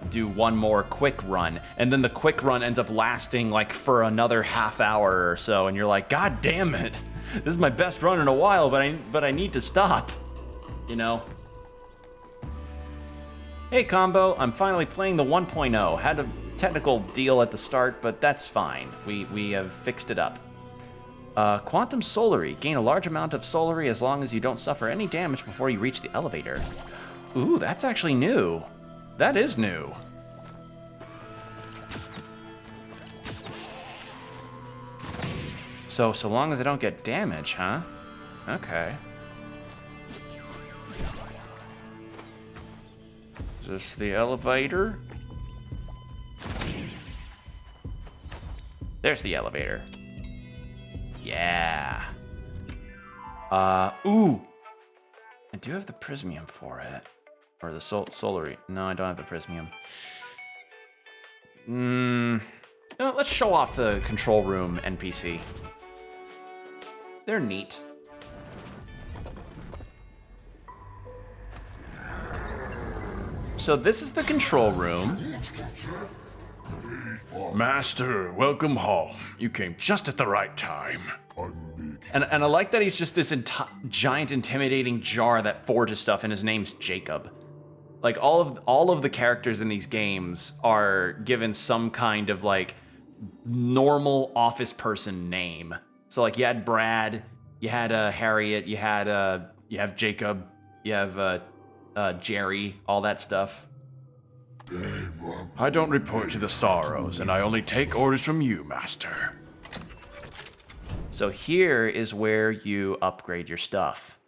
do one more quick run, and then the quick run ends up lasting like for another half hour or so, and you're like, God damn it, this is my best run in a while, but I need to stop, you know? Hey Combo, I'm finally playing the 1.0. Had a technical deal at the start, but that's fine. We have fixed it up. Quantum Solary. Gain a large amount of Solary as long as you don't suffer any damage before you reach the elevator. Ooh, that's actually new. That is new. So long as I don't get damage, huh? Okay. Is this the elevator? There's the elevator. Yeah. Ooh. I do have the Prismium for it. Or the Solary. No, I don't have the Prismium. No, let's show off the control room NPC. They're neat. So this is the control room. Master, welcome home. You came just at the right time. And I like that he's just this giant intimidating jar that forges stuff, and his name's Jacob. Like all of the characters in these games are given some kind of like normal office person name. So like you had Brad, you had Harriet, you have Jacob, you have Jerry, all that stuff. I don't report to the Sorrows, and I only take orders from you, Master. So here is where you upgrade your stuff.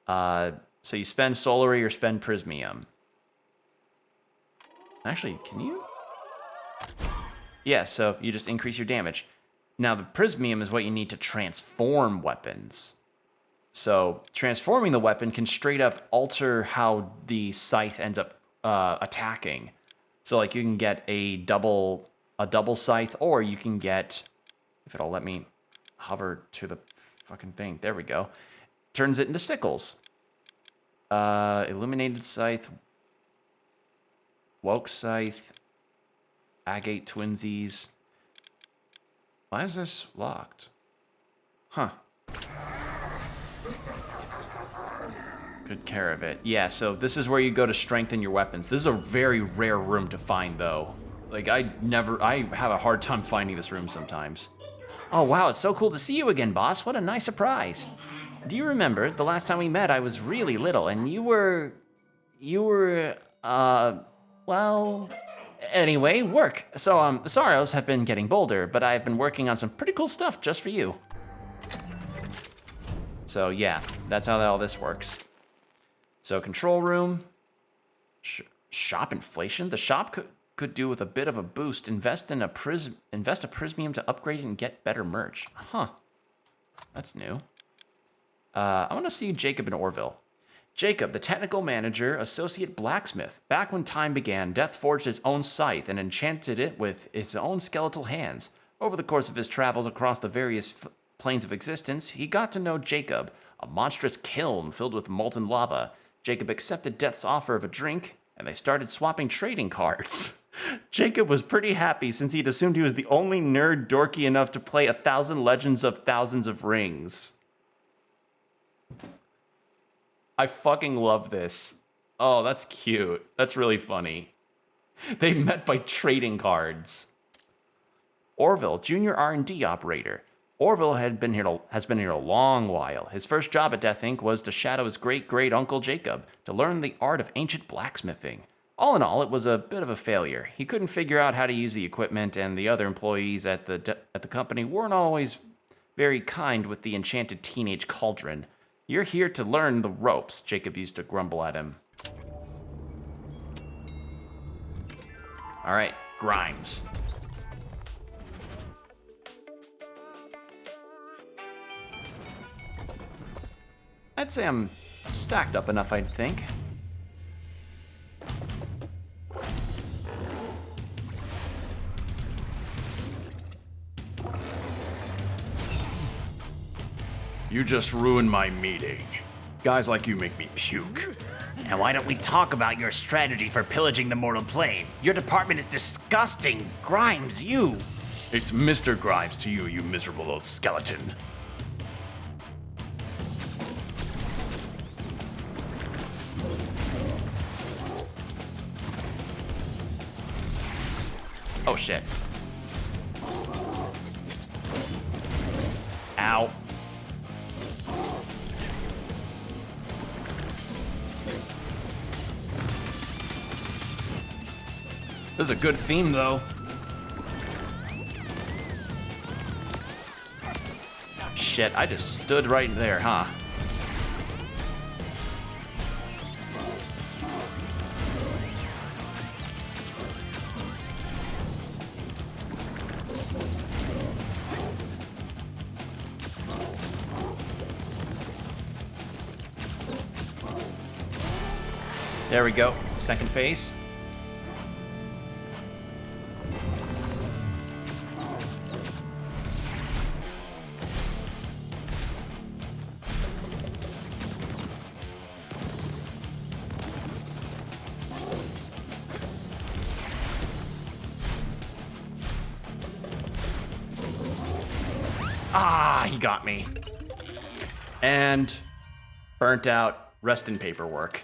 So you spend Solary or spend Prismium. Actually, can you? Yeah, so you just increase your damage. Now the Prismium is what you need to transform weapons. So transforming the weapon can straight up alter how the scythe ends up attacking. So like you can get a double scythe, or you can get, if it'll let me hover to the fucking thing, there we go, turns it into sickles. Illuminated scythe, woke scythe, agate twinsies. Why is this locked? Huh. Good care of it. Yeah, so this is where you go to strengthen your weapons. This is a very rare room to find, though. Like, I have a hard time finding this room sometimes. Oh, wow, it's so cool to see you again, boss. What a nice surprise. Do you remember, the last time we met, I was really little, and you were, well, Anyway, work. So, the sorrows have been getting bolder, but I've been working on some pretty cool stuff just for you. So, yeah, that's how all this works. So, control room. Shop inflation? The shop could do with a bit of a boost. Invest a prismium to upgrade it and get better merch. Huh. That's new. I want to see Jacob and Orville. Jacob, the technical manager, associate blacksmith. Back when time began, Death forged his own scythe and enchanted it with his own skeletal hands. Over the course of his travels across the various planes of existence, he got to know Jacob, a monstrous kiln filled with molten lava. Jacob accepted Death's offer of a drink, and they started swapping trading cards. Jacob was pretty happy since he'd assumed he was the only nerd dorky enough to play 1,000 Legends of Thousands of Rings. I fucking love this. Oh, that's cute. That's really funny. They met by trading cards. Orville, junior R&D operator. Orville has been here a long while. His first job at Death Inc. was to shadow his great-great-uncle Jacob to learn the art of ancient blacksmithing. All in all, it was a bit of a failure. He couldn't figure out how to use the equipment, and the other employees at the company weren't always very kind with the enchanted teenage cauldron. You're here to learn the ropes, Jacob used to grumble at him. All right, Grimes. I'd say I'm stacked up enough, I think. You just ruined my meeting. Guys like you make me puke. And why don't we talk about your strategy for pillaging the mortal plane? Your department is disgusting. Grimes, you. It's Mr. Grimes to you, you miserable old skeleton. Oh shit. Ow. This is a good theme, though. Shit, I just stood right there, huh? There we go. Second phase. Ah, he got me. And burnt out rest in paperwork.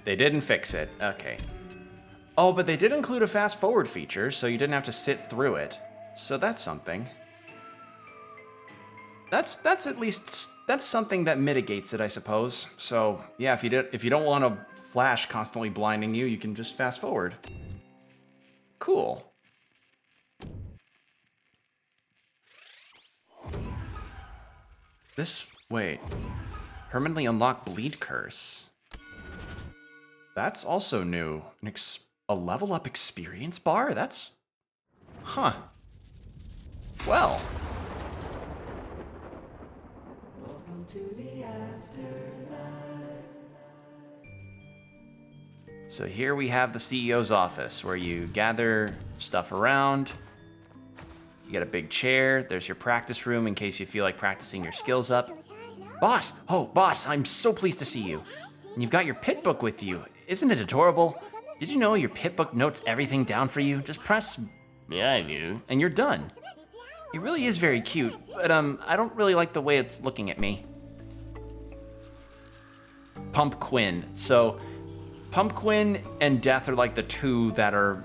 They didn't fix it. Okay. Oh, but they did include a fast forward feature, so you didn't have to sit through it. So that's something. That's at least something that mitigates it, I suppose. So yeah, if you don't want a flash constantly blinding you, you can just fast forward. Cool. Wait. Permanently unlock Bleed Curse. That's also new. A level up experience bar? That's... Huh. Well. Welcome to the afterlife. So here we have the CEO's office, where you gather stuff around. You get a big chair. There's your practice room in case you feel like practicing your skills up. Boss! Oh, boss, I'm so pleased to see you. And you've got your pit book with you. Isn't it adorable? Did you know your pit book notes everything down for you? Just press... Yeah, I knew. And you're done. It really is very cute, but I don't really like the way it's looking at me. Pumpquin. So, Pumpquin and Death are like the two that are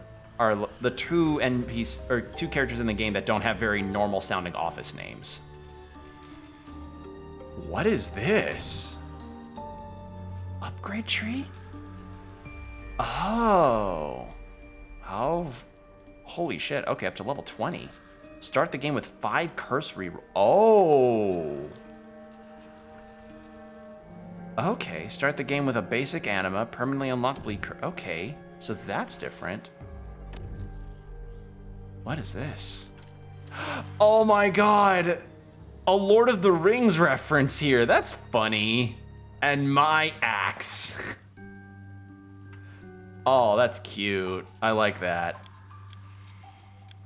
the two NPCs, or two characters in the game that don't have very normal sounding office names. What is this? Upgrade tree? Oh. of... Holy shit. Okay, up to level 20. Start the game with 5 cursory... Oh! Okay, start the game with a basic anima, permanently unlock bleed... Okay, so that's different. What is this? Oh my god! A Lord of the Rings reference here. That's funny. And my axe. Oh, that's cute. I like that.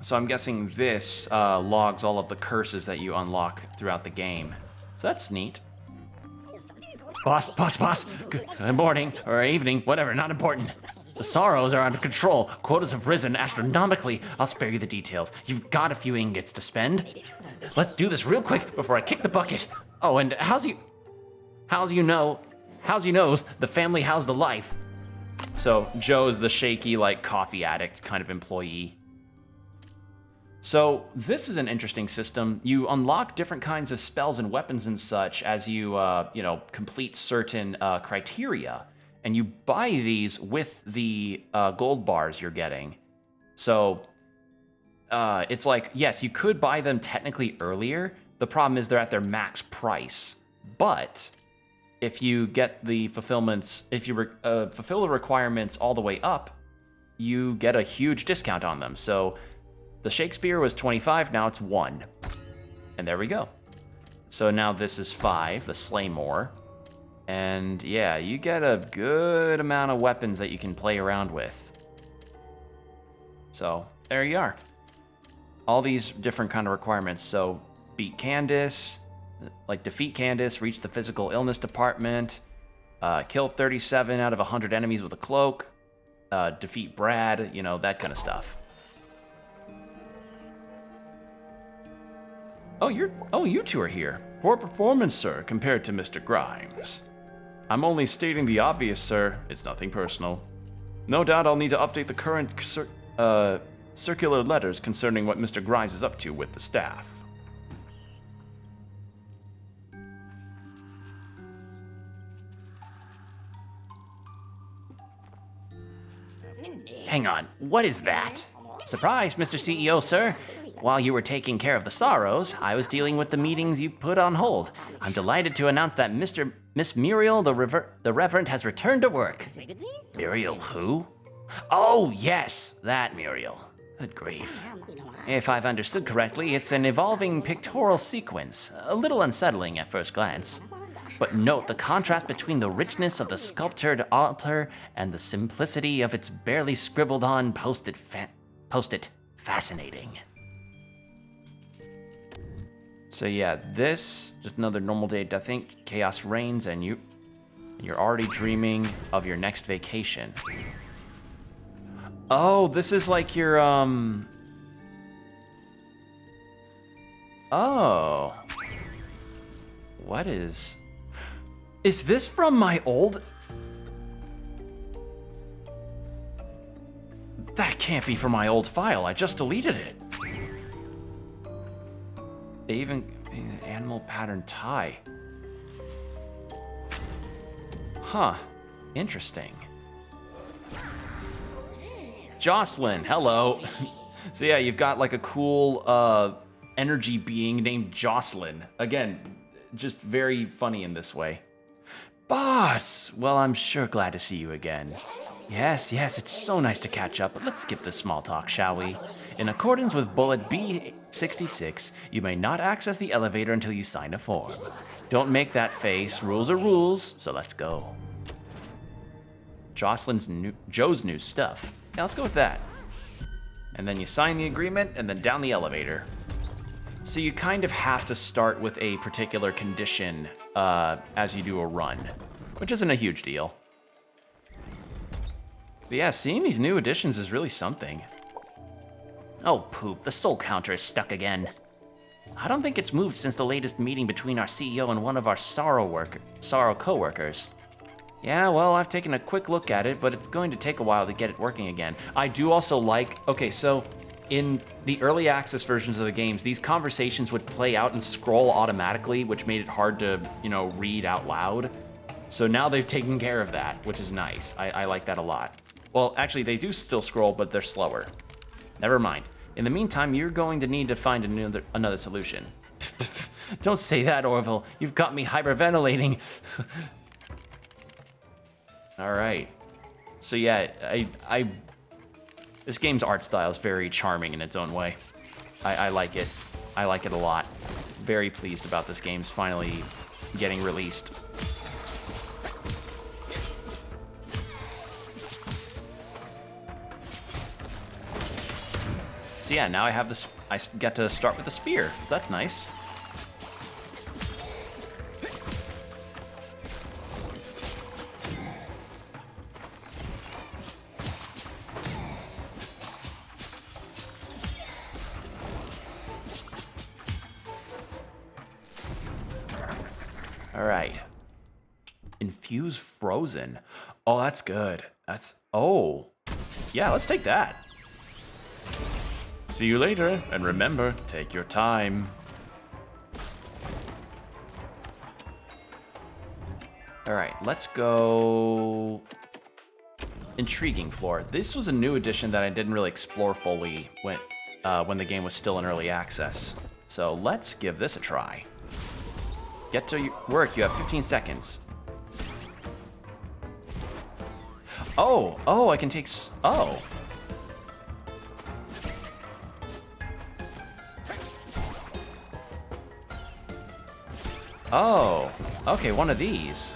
So I'm guessing this logs all of the curses that you unlock throughout the game. So that's neat. Boss. Good morning, or evening, whatever, not important. The sorrows are out of control. Quotas have risen astronomically. I'll spare you the details. You've got a few ingots to spend. Let's do this real quick before I kick the bucket. Oh, and how's you knows the family how's the life? So Joe's the shaky, like, coffee addict kind of employee. So this is an interesting system. You unlock different kinds of spells and weapons and such as you, complete certain criteria. And you buy these with the gold bars you're getting. So it's like, yes, you could buy them technically earlier. The problem is they're at their max price. But if you get the fulfillments, if you fulfill the requirements all the way up, you get a huge discount on them. So the Shakespeare was 25, now it's 1. And there we go. So now this is 5, the Slaymore. And yeah, you get a good amount of weapons that you can play around with. So there you are. All these different kind of requirements. So beat Candace, like defeat Candace, reach the physical illness department, kill 37 out of 100 enemies with a cloak, defeat Brad, that kind of stuff. Oh, you two are here. Poor performance, sir, compared to Mr. Grimes. I'm only stating the obvious, sir. It's nothing personal. No doubt I'll need to update the current circular letters concerning what Mr. Grimes is up to with the staff. Hang on, what is that? Surprise, Mr. CEO, sir. While you were taking care of the sorrows, I was dealing with the meetings you put on hold. I'm delighted to announce that Miss Muriel, the Reverend, has returned to work. Muriel who? Oh, yes, that Muriel. Good grief. If I've understood correctly, it's an evolving pictorial sequence, a little unsettling at first glance. But note the contrast between the richness of the sculptured altar and the simplicity of its barely scribbled-on post-it. Fascinating. So yeah, this, just another normal day, I think, chaos reigns, and you're already dreaming of your next vacation. Oh, this is like your, Oh. What is this from my old... That can't be from my old file, I just deleted it. They even... Animal pattern tie. Huh. Interesting. Jocelyn, hello. So yeah, you've got like a cool energy being named Jocelyn. Again, just very funny in this way. Boss! Well, I'm sure glad to see you again. Yes, it's so nice to catch up, but let's skip this small talk, shall we? In accordance with Bullet B66, you may not access the elevator until you sign a form. Don't make that face. Rules are rules, so let's go. Joe's new stuff. Yeah, let's go with that. And then you sign the agreement, and then down the elevator. So you kind of have to start with a particular condition as you do a run, which isn't a huge deal. But yeah, seeing these new additions is really something. Oh, poop, the soul counter is stuck again. I don't think it's moved since the latest meeting between our CEO and one of our sorrow co-workers. Yeah, well, I've taken a quick look at it, but it's going to take a while to get it working again. I do also like... Okay, so in the early access versions of the games, these conversations would play out and scroll automatically, which made it hard to, read out loud. So now they've taken care of that, which is nice. I like that a lot. Well, actually, they do still scroll, but they're slower. Never mind. In the meantime, you're going to need to find another solution. Don't say that, Orville. You've got me hyperventilating. All right. So yeah, this game's art style is very charming in its own way. I like it. I like it a lot. Very pleased about this game's finally getting released. So yeah, now I have this. I get to start with the spear, so that's nice. All right. Infuse frozen. Oh, that's good. Oh. Yeah, let's take that. See you later, and remember, take your time. All right, let's go... Intriguing floor. This was a new addition that I didn't really explore fully when the game was still in early access. So let's give this a try. Get to work, you have 15 seconds. Oh, I can take... Oh. Oh, okay, one of these.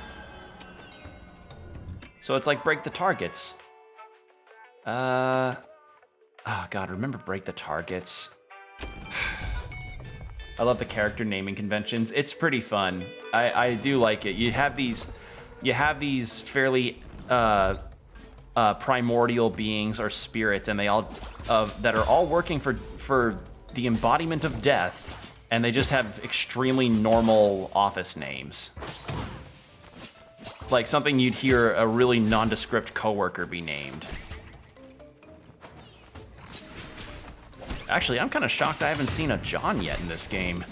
So it's like break the targets. Oh god, remember break the targets? I love the character naming conventions. It's pretty fun. I do like it. You have these fairly primordial beings or spirits, and they all that are all working for the embodiment of death. And they just have extremely normal office names. Like something you'd hear a really nondescript coworker be named. Actually, I'm kind of shocked I haven't seen a John yet in this game.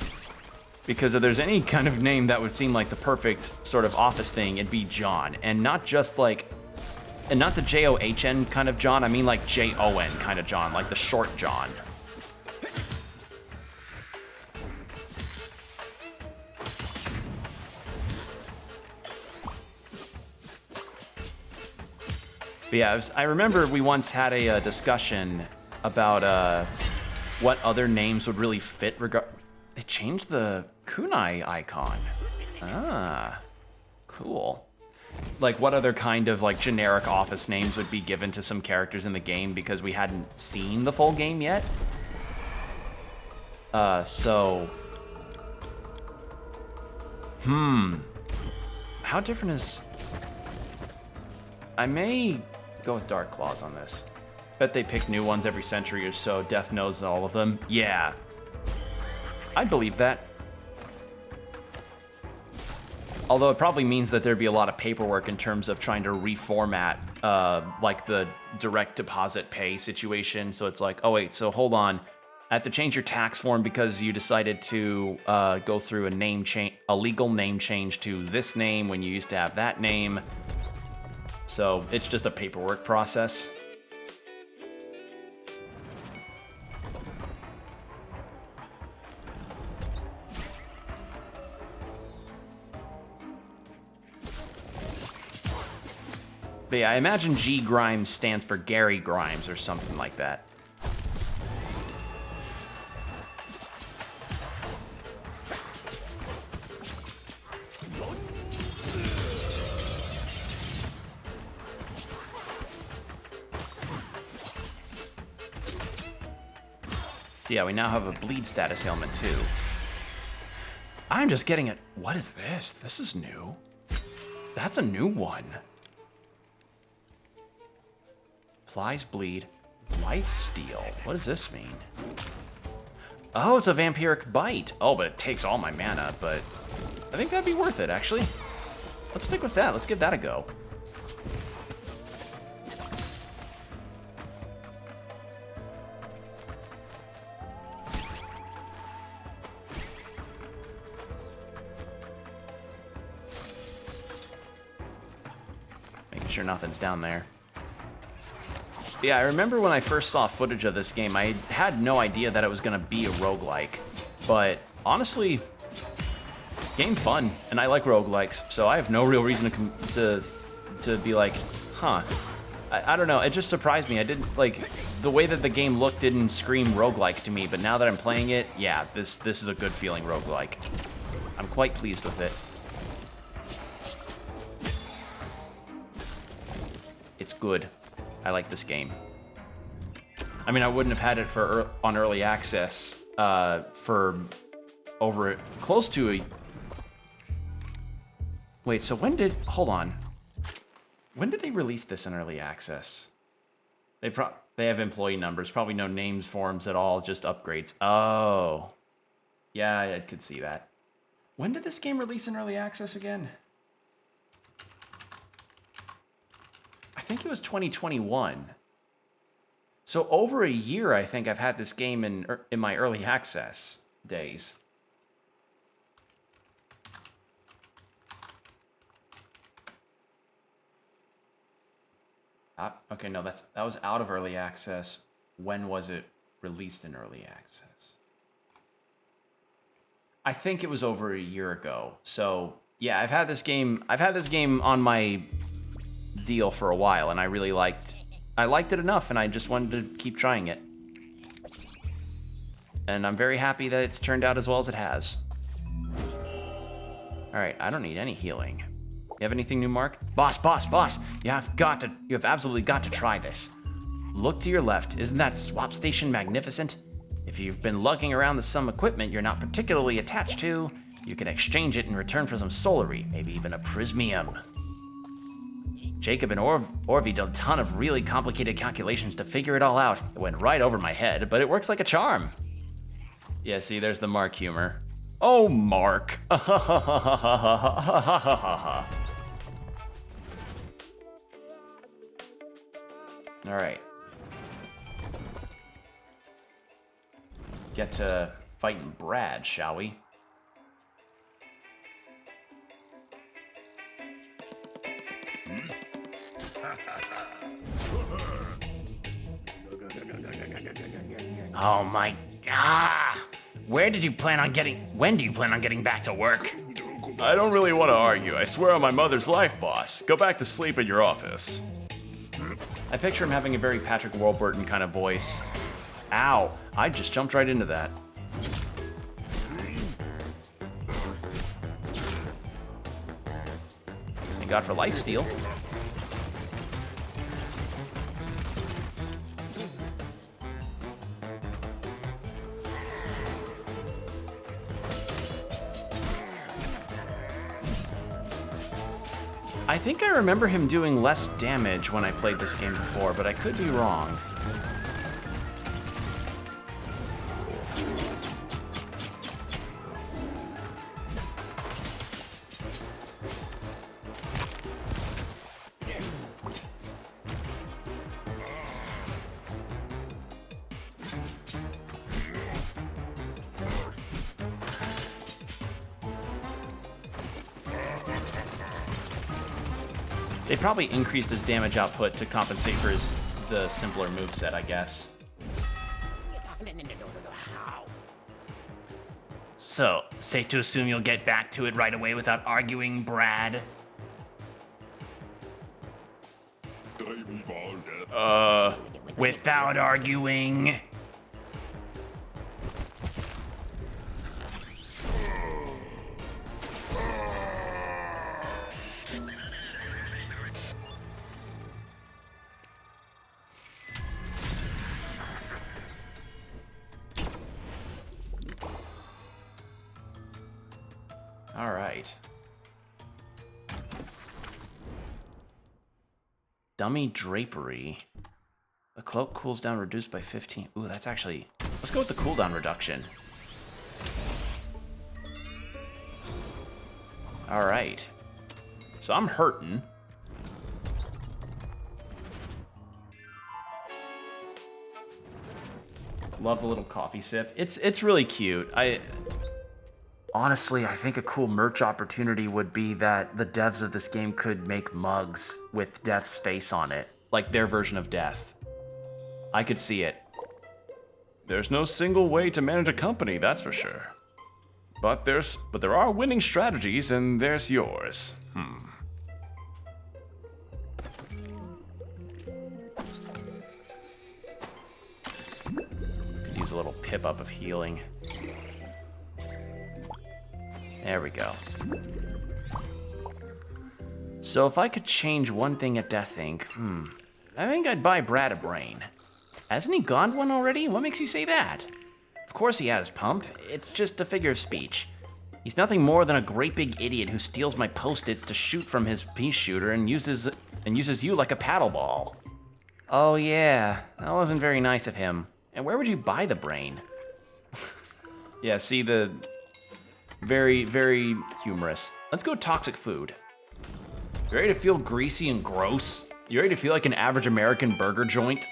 Because if there's any kind of name that would seem like the perfect sort of office thing, it'd be John. And not just like... And not the J-O-H-N kind of John, I mean like J-O-N kind of John, like the short John. But yeah, I remember we once had a discussion about what other names would really fit. They changed the kunai icon. Ah, cool. Like what other kind of like generic office names would be given to some characters in the game because we hadn't seen the full game yet. So... How different is... I may go with Dark Claws on this. Bet they pick new ones every century or so. Death knows all of them. Yeah. I'd believe that. Although it probably means that there'd be a lot of paperwork in terms of trying to reformat, like the direct deposit pay situation. So it's like, oh wait, so hold on. I have to change your tax form because you decided to go through a legal name change to this name when you used to have that name. So it's just a paperwork process. But yeah, I imagine G Grimes stands for Gary Grimes or something like that. So yeah, we now have a bleed status ailment too. I'm just getting it. What is this? This is new. That's a new one. Applies bleed. Life steal. What does this mean? Oh, it's a vampiric bite. Oh, but it takes all my mana, but I think that'd be worth it, actually. Let's stick with that. Let's give that a go. Making sure nothing's down there. Yeah, I remember when I first saw footage of this game, I had no idea that it was going to be a roguelike. But honestly, game fun, and I like roguelikes, so I have no real reason to be like, huh. I don't know, it just surprised me. I didn't, like, the way that the game looked didn't scream roguelike to me, but now that I'm playing it, yeah, this is a good feeling roguelike. I'm quite pleased with it. It's good. I like this game. I mean, I wouldn't have had it on early access for over close to a... Wait, so hold on. When did they release this in early access? They have employee numbers, probably no names, forms at all, just upgrades. Oh. Yeah, I could see that. When did this game release in early access again? I think it was 2021. So over a year, I think I've had this game in my early access days. Okay, no, that was out of early access. When was it released in early access? I think it was over a year ago. So yeah, I've had this game on my deal for a while, and I liked it enough, and I just wanted to keep trying it. And I'm very happy that it's turned out as well as it has. All right, I don't need any healing. You have anything new, Mark? Boss! You have absolutely got to try this. Look to your left. Isn't that swap station magnificent? If you've been lugging around some equipment you're not particularly attached to, you can exchange it in return for some solarite, maybe even a prismium. Jacob and Orvie did a ton of really complicated calculations to figure it all out. It went right over my head, but it works like a charm. Yeah, see, there's the Mark humor. Oh, Mark. All right. Let's get to fighting Brad, shall we? Oh my god! When do you plan on getting back to work? I don't really want to argue. I swear on my mother's life, boss. Go back to sleep in your office. I picture him having a very Patrick Warburton kind of voice. Ow! I just jumped right into that. Thank God for lifesteal. I think I remember him doing less damage when I played this game before, but I could be wrong. They probably increased his damage output to compensate for the simpler moveset, I guess. So, safe to assume you'll get back to it right away without arguing, Brad? Without arguing? All right. Dummy drapery. The cloak cools down reduced by 15. Ooh, that's actually... Let's go with the cooldown reduction. All right. So I'm hurting. Love the little coffee sip. It's really cute. Honestly, I think a cool merch opportunity would be that the devs of this game could make mugs with Death's face on it, like their version of Death. I could see it. There's no single way to manage a company, that's for sure. But there are winning strategies, and there's yours. Could use a little pip up of healing. There we go. So if I could change one thing at Death Inc., I think I'd buy Brad a brain. Hasn't he gone one already? What makes you say that? Of course he has, Pump. It's just a figure of speech. He's nothing more than a great big idiot who steals my post-its to shoot from his pea shooter and uses you like a paddle ball. Oh yeah, that wasn't very nice of him. And where would you buy the brain? Yeah, see, the very, very humorous. Let's go toxic food. You ready to feel greasy and gross? You ready to feel like an average American burger joint?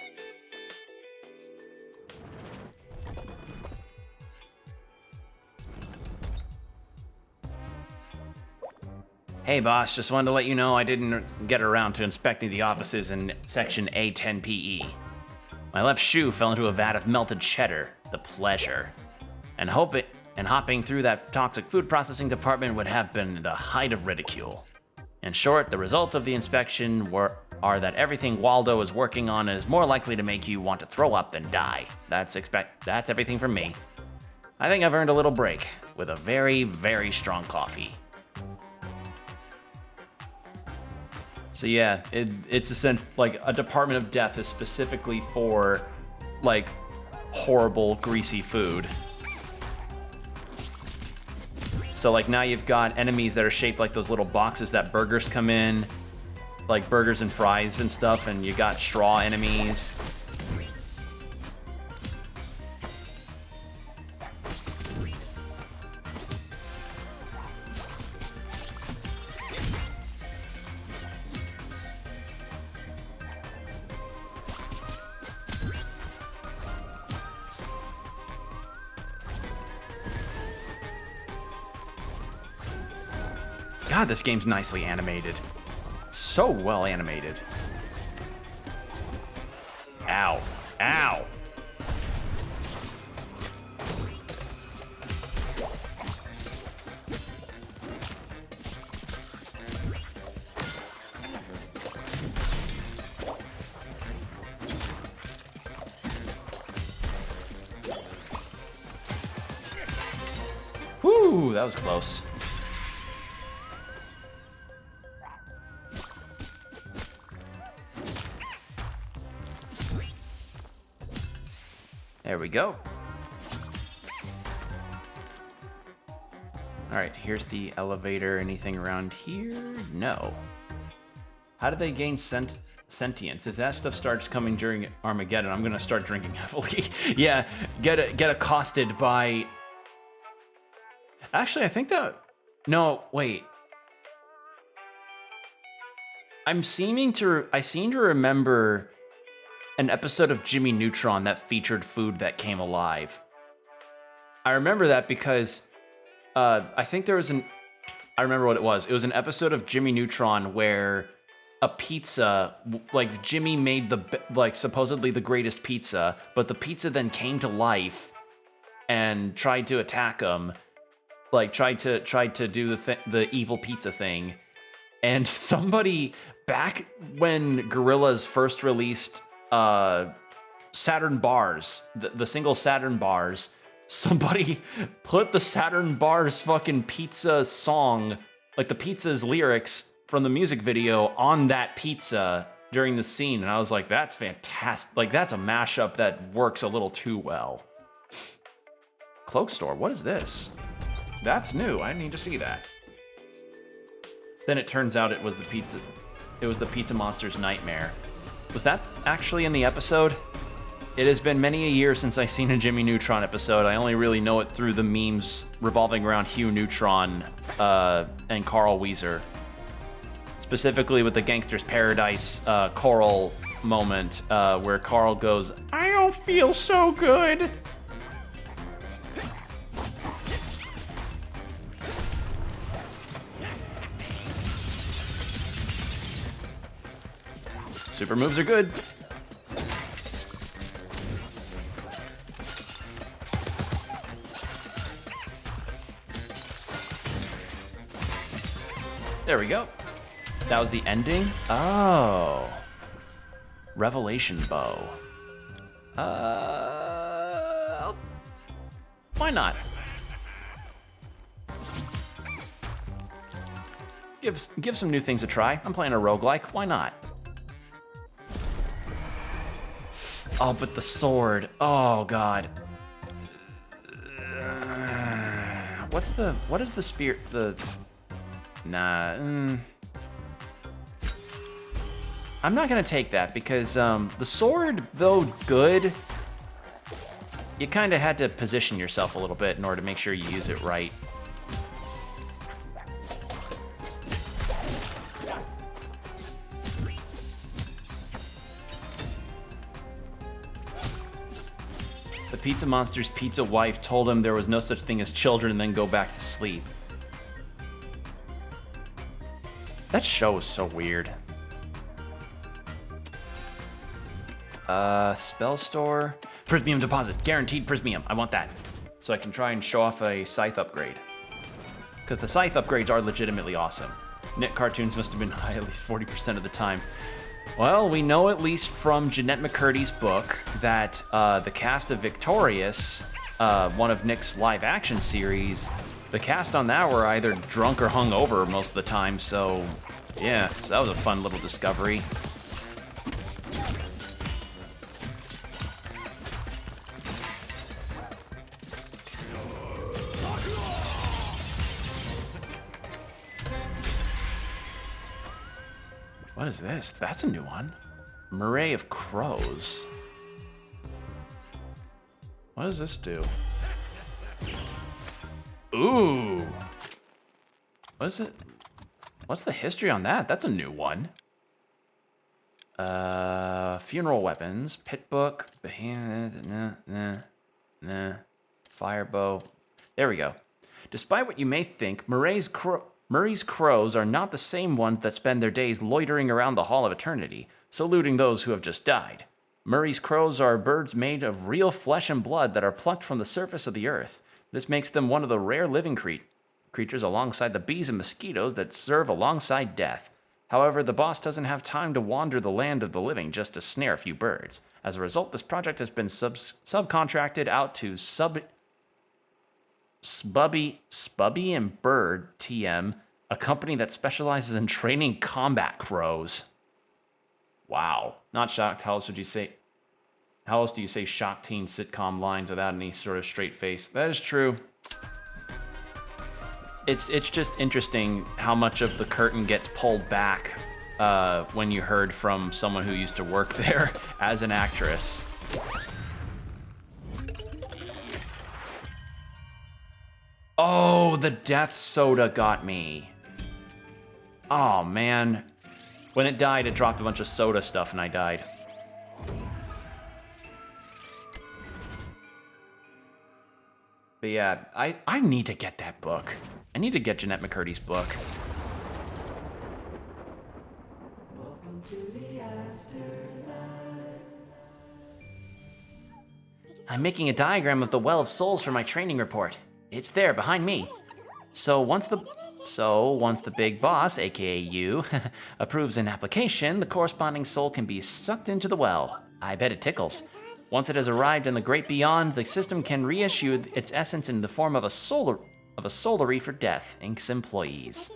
Hey boss, just wanted to let you know I didn't get around to inspecting the offices in section A10PE. My left shoe fell into a vat of melted cheddar, the pleasure. And hopping through that toxic food processing department would have been the height of ridicule. In short, the result of the inspection are that everything Waldo is working on is more likely to make you want to throw up than die. That's everything from me. I think I've earned a little break with a very, very strong coffee. So yeah, it's like a Department of Death is specifically for like horrible greasy food. So like now you've got enemies that are shaped like those little boxes that burgers come in, like burgers and fries and stuff, and you got straw enemies. God, this game's nicely animated. It's so well animated. Ow. Ow. Whew, that was close. There we go. All right, here's the elevator. Anything around here? No. How do they gain sentience? If that stuff starts coming during Armageddon, I'm gonna start drinking heavily. Yeah, get accosted by... Actually, I think that... No, wait. I seem to remember an episode of Jimmy Neutron that featured food that came alive. I remember that because I think there was I remember what it was. It was an episode of Jimmy Neutron where a pizza, like Jimmy made supposedly the greatest pizza, but the pizza then came to life and tried to attack him, like tried to do the evil pizza thing. And somebody, back when Guerrillas first released Saturn bars, the single Saturn bars, somebody put the Saturn bars fucking pizza song, like the pizza's lyrics from the music video, on that pizza during the scene, and I was like, that's fantastic. Like, that's a mashup that works a little too well. Cloak store, what is this? That's new, I need to see that. Then it turns out it was the Pizza Monster's nightmare. Was that actually in the episode? It has been many a year since I've seen a Jimmy Neutron episode. I only really know it through the memes revolving around Hugh Neutron and Carl Weezer. Specifically with the Gangster's Paradise choral moment where Carl goes, "I don't feel so good." Super moves are good. There we go. That was the ending? Oh. Revelation bow. Why not? Give some new things a try. I'm playing a roguelike. Why not? Oh, but the sword. Oh, God. What is the spear? Nah. I'm not gonna take that because the sword, though good, you kind of had to position yourself a little bit in order to make sure you use it right. The Pizza Monster's pizza wife told him there was no such thing as children and then go back to sleep. That show is so weird. Spell store. Prismium deposit. Guaranteed prismium. I want that. So I can try and show off a scythe upgrade. Because the scythe upgrades are legitimately awesome. Knit cartoons must have been high at least 40% of the time. Well, we know at least from Jeanette McCurdy's book that the cast of Victorious, one of Nick's live action series, the cast on that were either drunk or hungover most of the time, so yeah, so that was a fun little discovery. What is this? That's a new one. Murray of Crows. What does this do? Ooh. What is it? What's the history on that? That's a new one. Funeral weapons, pit book, firebow. There we go. Despite what you may think, Murray's crows are not the same ones that spend their days loitering around the Hall of Eternity, saluting those who have just died. Murray's crows are birds made of real flesh and blood that are plucked from the surface of the earth. This makes them one of the rare living creatures alongside the bees and mosquitoes that serve alongside death. However, the boss doesn't have time to wander the land of the living just to snare a few birds. As a result, this project has been subcontracted out to Spubby and Bird TM, a company that specializes in training combat crows. Wow. Not shocked. How else do you say shock teen sitcom lines without any sort of straight face? That is true. It's just interesting how much of the curtain gets pulled back when you heard from someone who used to work there as an actress. Oh, the death soda got me. Oh, man. When it died, it dropped a bunch of soda stuff and I died. But yeah, I need to get that book. I need to get Jeanette McCurdy's book. Welcome to the afterlife. I'm making a diagram of the Well of Souls for my training report. It's there behind me. So once the big boss, aka you, approves an application, the corresponding soul can be sucked into the well. I bet it tickles. Once it has arrived in the great beyond, the system can reissue its essence in the form of a soulary for death, Inc.'s employees.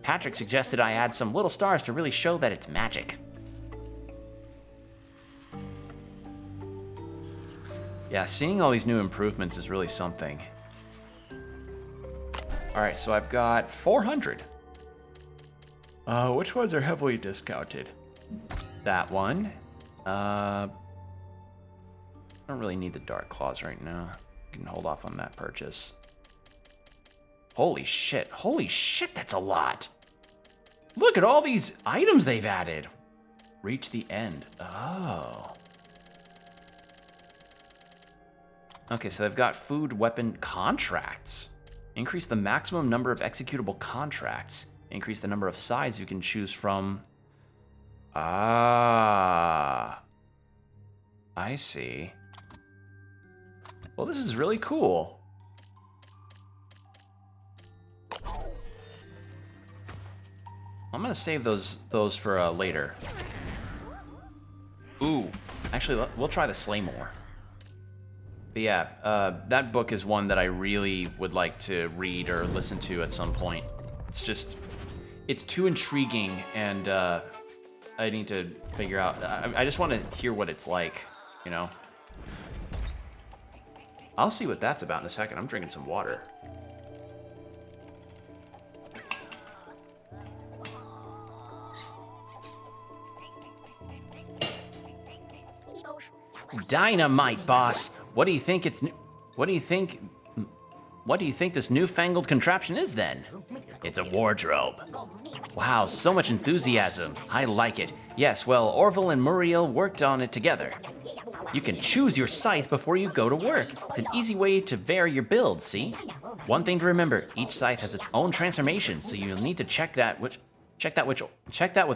Patrick suggested I add some little stars to really show that it's magic. Yeah, seeing all these new improvements is really something. All right, so I've got 400. Which ones are heavily discounted? That one. I don't really need the Dark Claws right now. You can hold off on that purchase. Holy shit, that's a lot. Look at all these items they've added. Reach the end. Oh. Okay, so they've got food weapon contracts. Increase the maximum number of executable contracts. Increase the number of sides you can choose from. Ah. I see. Well, this is really cool. I'm gonna save those for later. Ooh, actually, we'll try the Slaymore. But yeah, that book is one that I really would like to read or listen to at some point. It's too intriguing, and I need to figure out. I just want to hear what it's like, you know. I'll see what that's about in a second. I'm drinking some water. Dynamite, boss. What do you think What do you think this newfangled contraption is then? It's a wardrobe. Wow, so much enthusiasm. I like it. Yes, well, Orville and Muriel worked on it together. You can choose your scythe before you go to work. It's an easy way to vary your build, see? One thing to remember, each scythe has its own transformation, so you'll need to check that with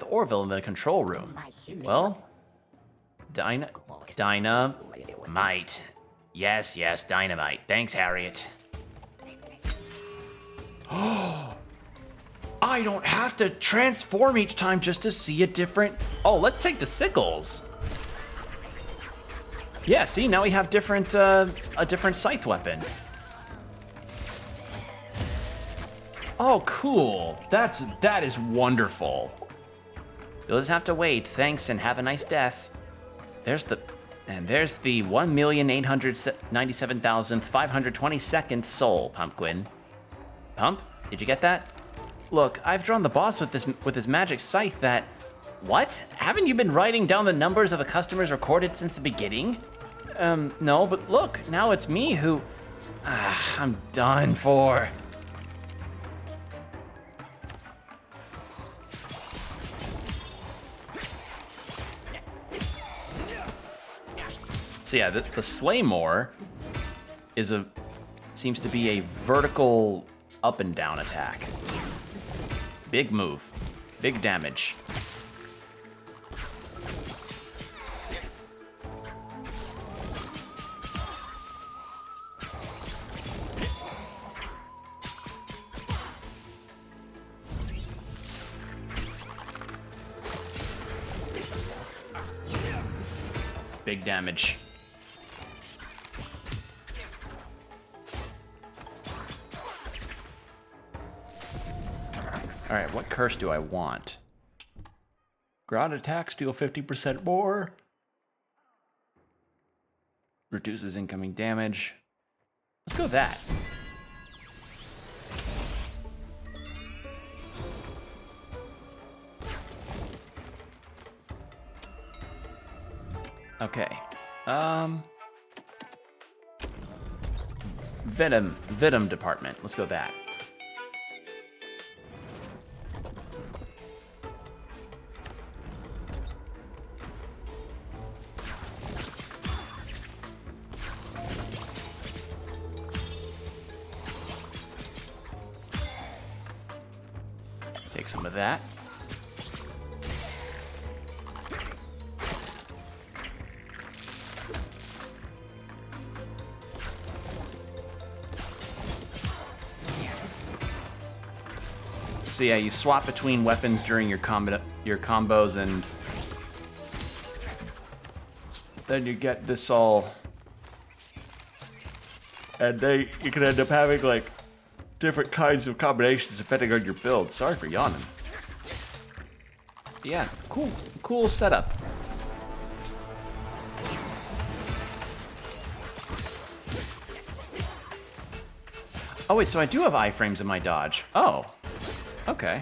Orville in the control room. Well, Dynamite. Yes, dynamite. Thanks, Harriet. I don't have to transform each time just to see a different... Oh, let's take the sickles. Yeah, see, now we have a different scythe weapon. Oh, cool. That is wonderful. You'll just have to wait. Thanks, and have a nice death. There's the 1,897,522nd soul, Pumpkin. Pump? Did you get that? Look, I've drawn the boss with this magic scythe that... What? Haven't you been writing down the numbers of the customers recorded since the beginning? No, but look, now it's me who... I'm done for. So yeah, the Slaymore seems to be a vertical up and down attack. Big move, big damage. Big damage. All right, what curse do I want? Ground attacks deal 50% more. Reduces incoming damage. Let's go with that. Okay. Venom department. Let's go with that. Take some of that. So yeah, you swap between weapons during your combos, and then you get this all, and you can end up having like different kinds of combinations depending on your build. Sorry for yawning. Yeah, cool setup. Oh wait, so I do have iframes in my dodge. Oh. Okay.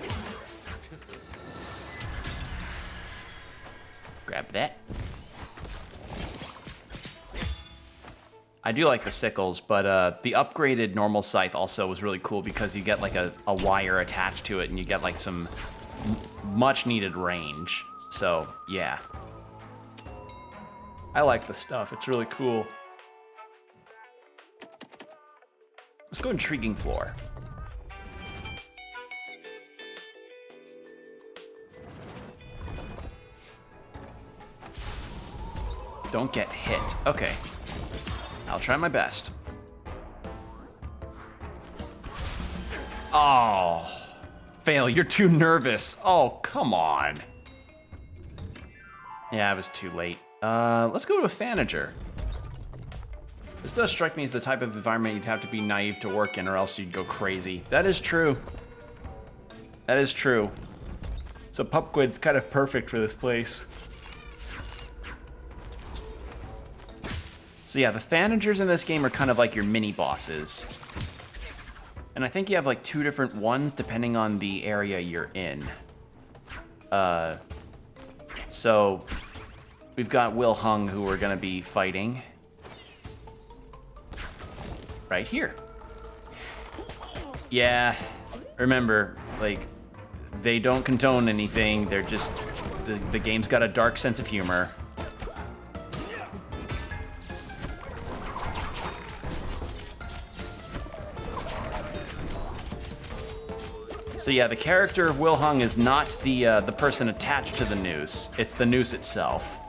Grab that. I do like the sickles, but the upgraded normal scythe also was really cool because you get like a wire attached to it and you get like some much needed range. So, yeah. I like the stuff. It's really cool. Let's go Intriguing Floor. Don't get hit. Okay. I'll try my best. Oh. fail. You're too nervous. Oh, come on. Yeah, it was too late. Let's go to a Thanager. This does strike me as the type of environment you'd have to be naive to work in or else you'd go crazy. That is true. That is true. So Pupquid's kind of perfect for this place. So yeah, the Thanagers in this game are kind of like your mini bosses. And I think you have like 2 different ones depending on the area you're in. So we've got Will Hung who we're gonna be fighting. Right here. Yeah, remember, like, they don't condone anything. They're just, the game's got a dark sense of humor. So yeah, the character of Will Hung is not the person attached to the noose. It's the noose itself.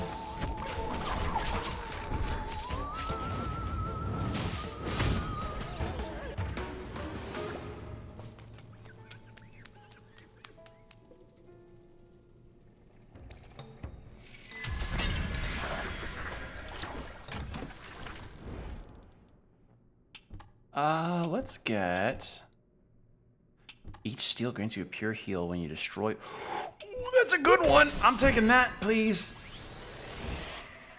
Let's get... Each steel grants you a pure heal when you destroy... Ooh, that's a good one! I'm taking that, please.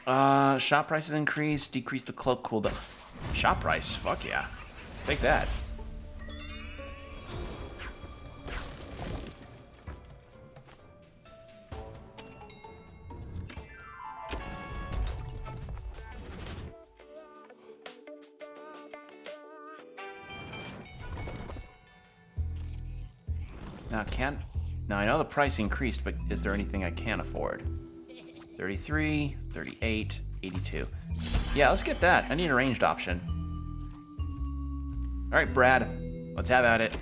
Shop prices increase, decrease the cloak cooldown. Shop price? Fuck yeah. Take that. Now I know the price increased, but is there anything I can't afford? 33, 38, 82. Yeah, let's get that. I need a ranged option. All right, Brad, let's have at it.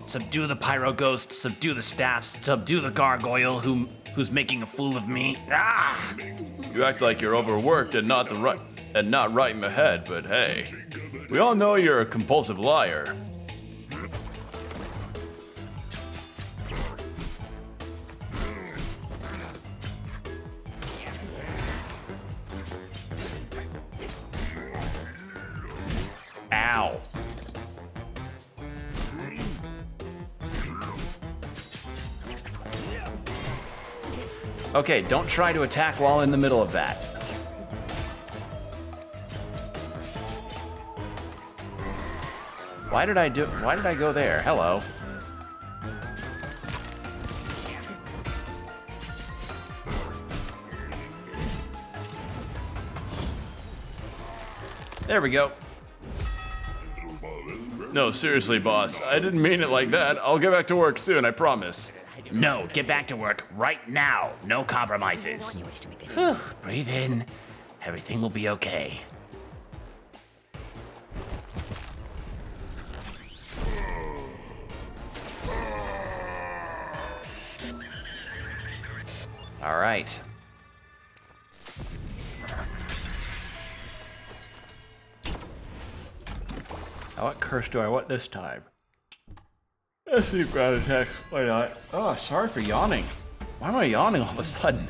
Subdue the pyro ghost, subdue the staffs, subdue the gargoyle who's making a fool of me. Ah! You act like you're overworked and not right in the head, but hey, we all know you're a compulsive liar. Ow. Okay, don't try to attack while in the middle of that. Why did I go there? Hello. There we go. No, seriously, boss. I didn't mean it like that. I'll get back to work soon, I promise. No, get back to work right now. No compromises. Whew, breathe in. Everything will be okay. All right. Now what curse do I want this time? Let's see ground attacks. Why not? Oh, sorry for yawning. Why am I yawning all of a sudden?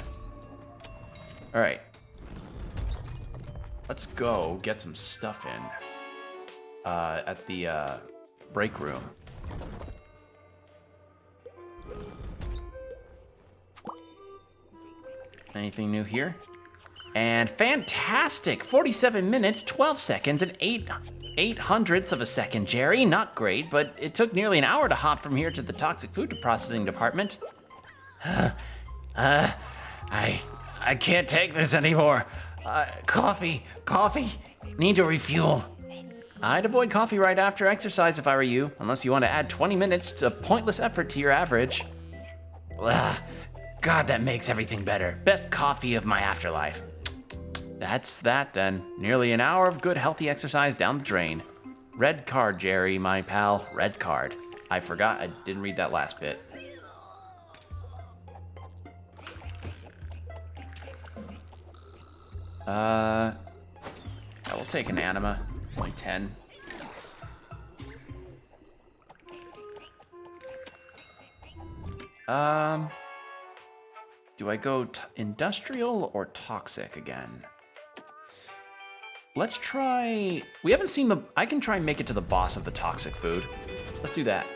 All right. Let's go get some stuff in. At the break room. Anything new here? And fantastic! 47 minutes, 12 seconds, and 8/800ths of a second, Jerry. Not great, but it took nearly an hour to hop from here to the toxic food processing department. I can't take this anymore. Coffee, need to refuel. I'd avoid coffee right after exercise if I were you, unless you want to add 20 minutes to pointless effort to your average. God, that makes everything better. Best coffee of my afterlife. That's that then. Nearly an hour of good healthy exercise down the drain. Red card, Jerry, my pal. Red card. I forgot. I didn't read that last bit. I will take an anima. Only 10. Do I go industrial or toxic again? Let's try... We haven't seen the... I can try and make it to the boss of the toxic food. Let's do that.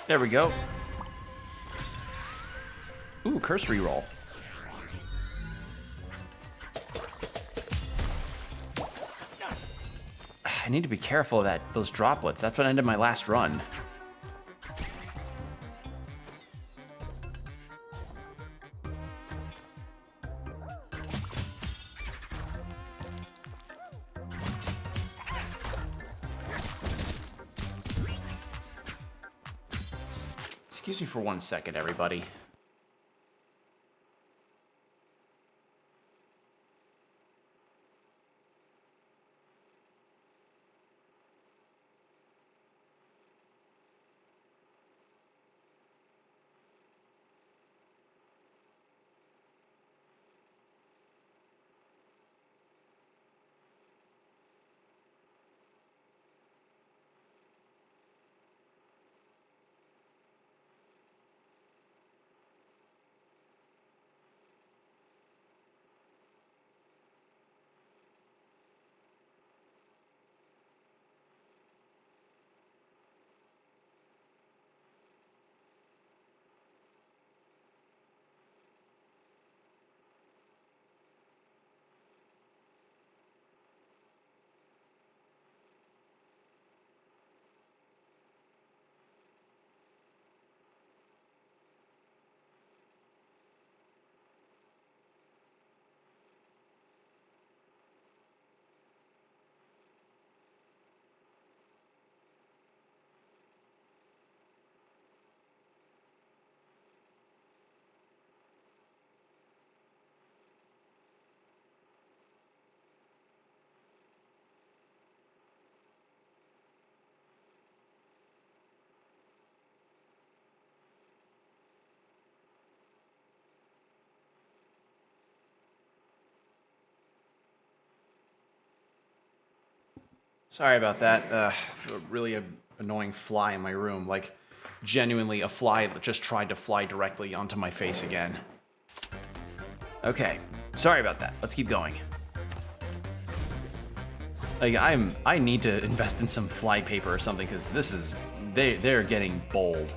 There we go. Ooh, curse reroll. I need to be careful of those droplets. That's what ended my last run. Excuse me for 1 second, everybody. Sorry about that. A really annoying fly in my room. Like, genuinely, a fly that just tried to fly directly onto my face again. Okay, sorry about that. Let's keep going. Like, I need to invest in some fly paper or something because this is they're getting bold.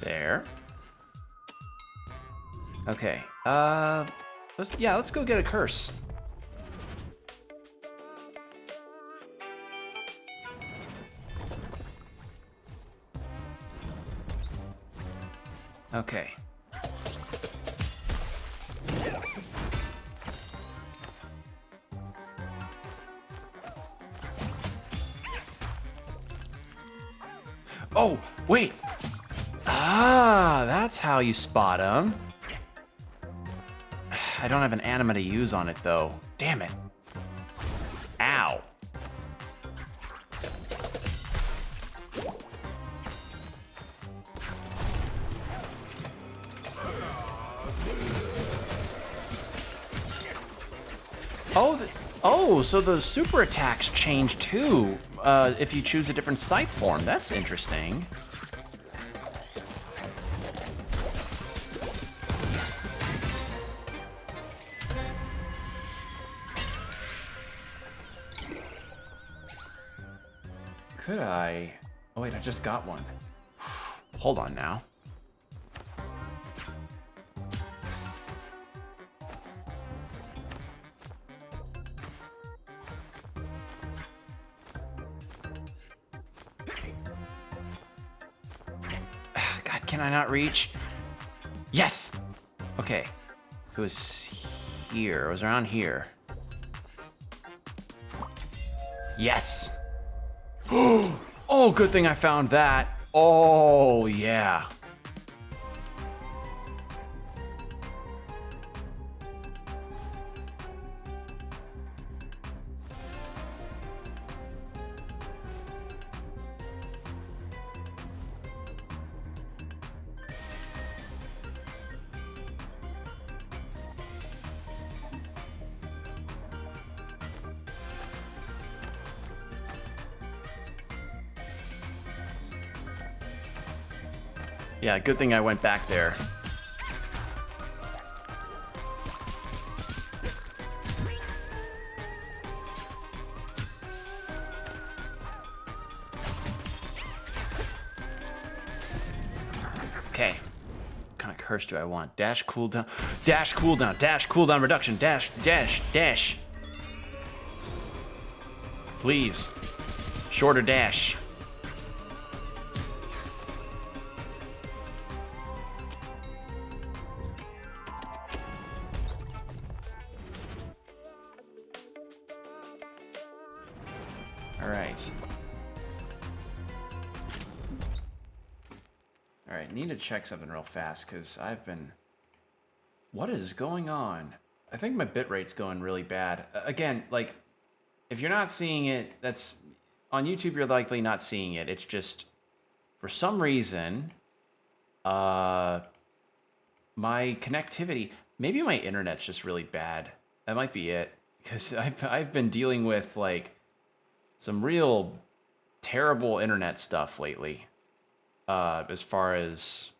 There. Okay. Let's go get a curse. Okay. Oh, wait. Ah, that's how you spot them. I don't have an anima to use on it, though. Damn it. Ow. Oh, so the super attacks change too if you choose a different sight form. That's interesting. Could I? Oh wait, I just got one. Hold on now. God, can I not reach? Yes! Okay. It was here. It was around here. Yes! Oh, good thing I found that. Oh, yeah. Yeah, good thing I went back there. Okay. What kind of curse do I want? Dash cooldown. Dash cooldown. Dash cooldown reduction. Dash, dash, dash. Please. Shorter dash. Alright, need to check something real fast, because I've been... What is going on? I think my bitrate's going really bad. Again, like, if you're not seeing it, that's... On YouTube, you're likely not seeing it. It's just, for some reason, my connectivity... Maybe my internet's just really bad. That might be it. Because I've been dealing with, like, some real terrible internet stuff lately. As far as,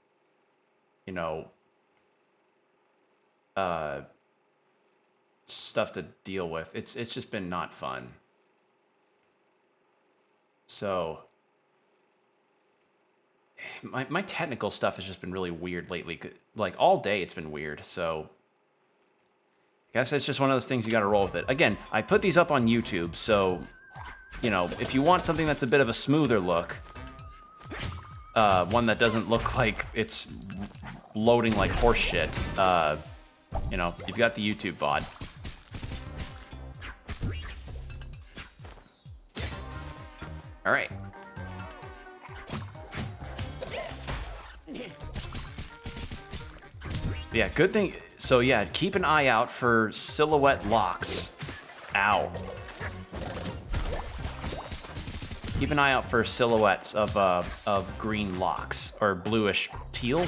you know, stuff to deal with. It's just been not fun. So, my technical stuff has just been really weird lately. Like, all day it's been weird, so... I guess it's just one of those things you gotta roll with it. Again, I put these up on YouTube, so, you know, if you want something that's a bit of a smoother look... one that doesn't look like it's loading like horse shit. You know, you've got the YouTube VOD. All right. Yeah, good thing. So yeah, keep an eye out for silhouette locks. Ow. Keep an eye out for silhouettes of green locks or bluish teal,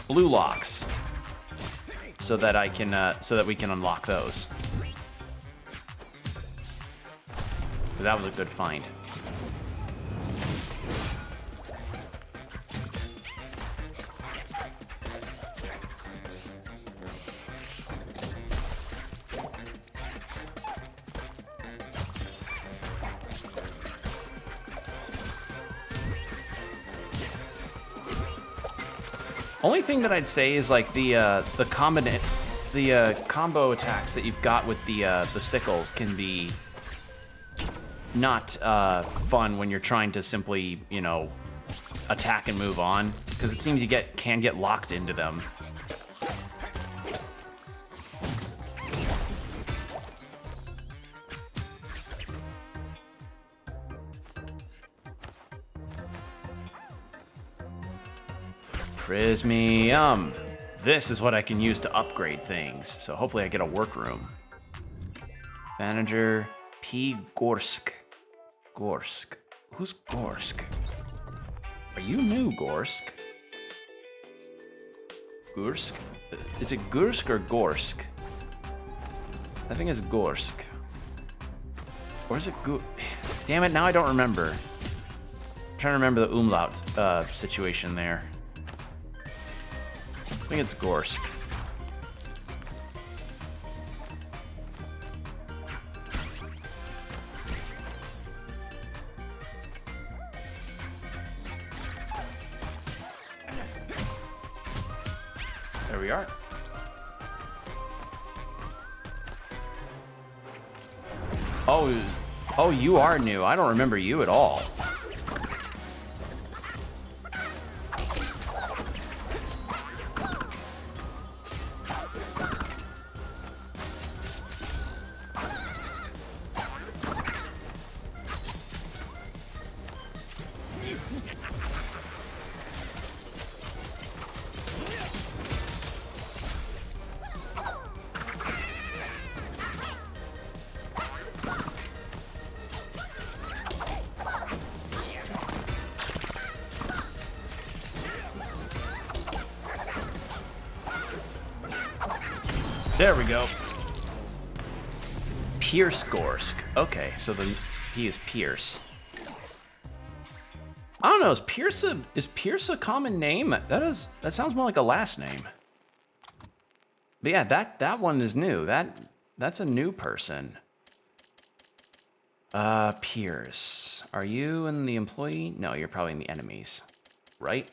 blue locks, so that I can so that we can unlock those. That was a good find. Only thing that I'd say is like the combo attacks that you've got with the sickles can be not fun when you're trying to simply, you know, attack and move on, because it seems you can get locked into them. Prismium. This is what I can use to upgrade things. So hopefully I get a workroom. Manager P. Gorsk. Gorsk. Who's Gorsk? Are you new, Gorsk? Gursk? Is it Gursk or Gorsk? I think it's Gorsk. Or is it Damn it, now I don't remember. I'm trying to remember the umlaut situation there. I think it's Gorsk. There we are. Oh, you are new. I don't remember you at all. There we go. Pierce Gorsk. Okay, so he is Pierce. I don't know, is Pierce a common name? That sounds more like a last name. But yeah, that one is new. That's a new person. Pierce. Are you in the employee? No, you're probably in the enemies. Right?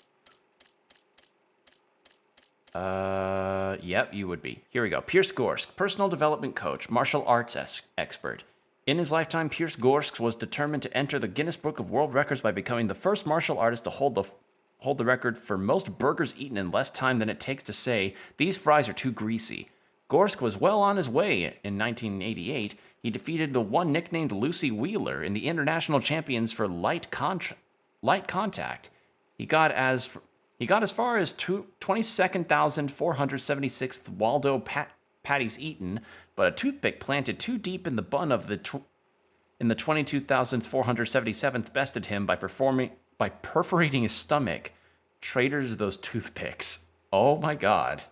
Yep, you would be. Here we go. Pierce Gorsk, personal development coach, martial arts expert. In his lifetime, Pierce Gorsk was determined to enter the Guinness Book of World Records by becoming the first martial artist to hold the record for most burgers eaten in less time than it takes to say, "These fries are too greasy." Gorsk was well on his way. In 1988, he defeated the one nicknamed Lucy Wheeler in the International Champions for light contact. He got as far as 22,476th Waldo patties eaten, but a toothpick planted too deep in the bun of the 22,477th bested him by perforating his stomach. Traitors, those toothpicks. Oh my god.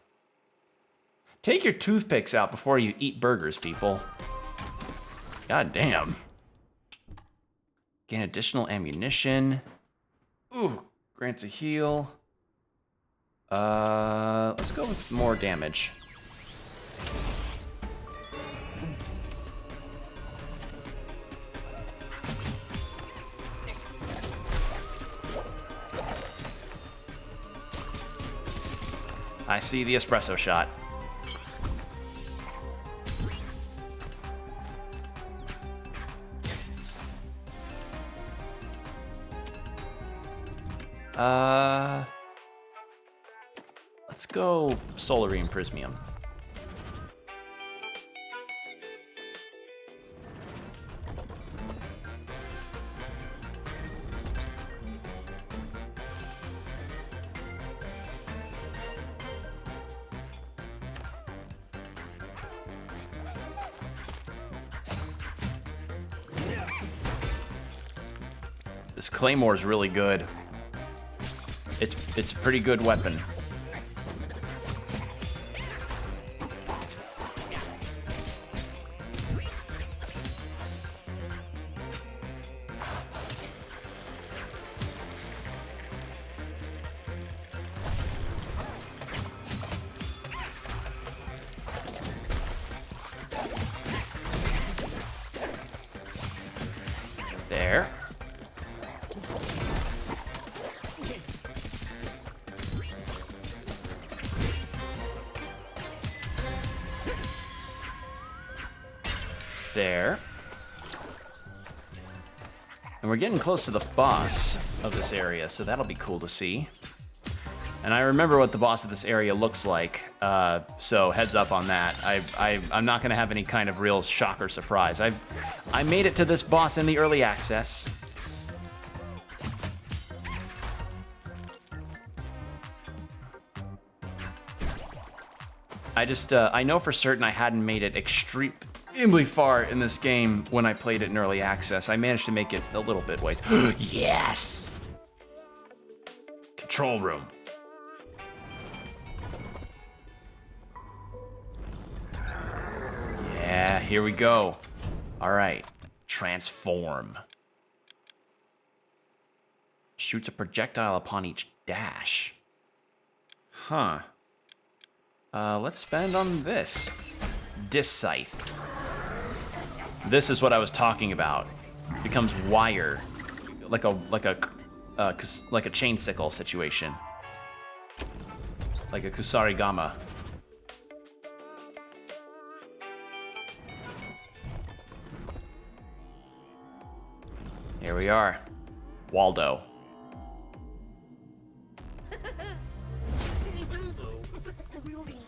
Take your toothpicks out before you eat burgers, people. God damn. Gain additional ammunition. Ooh, grants a heal. Let's go with more damage. I see the espresso shot. Let's go Solarine Prismium. This Claymore is really good. It's a pretty good weapon. There. There. And we're getting close to the boss of this area, so that'll be cool to see. And I remember what the boss of this area looks like, so heads up on that. I'm not gonna have any kind of real shock or surprise. I made it to this boss in the early access. I know for certain I hadn't made it extremely far in this game when I played it in early access. I managed to make it a little bit ways. Yes! Control room. Yeah. here we go. All right, transform. Shoots a projectile upon each dash. Huh. Let's spend on this. Disc Scythe. This is what I was talking about. Becomes wire, like a chain sickle situation, like a Kusarigama. Here we are, Waldo.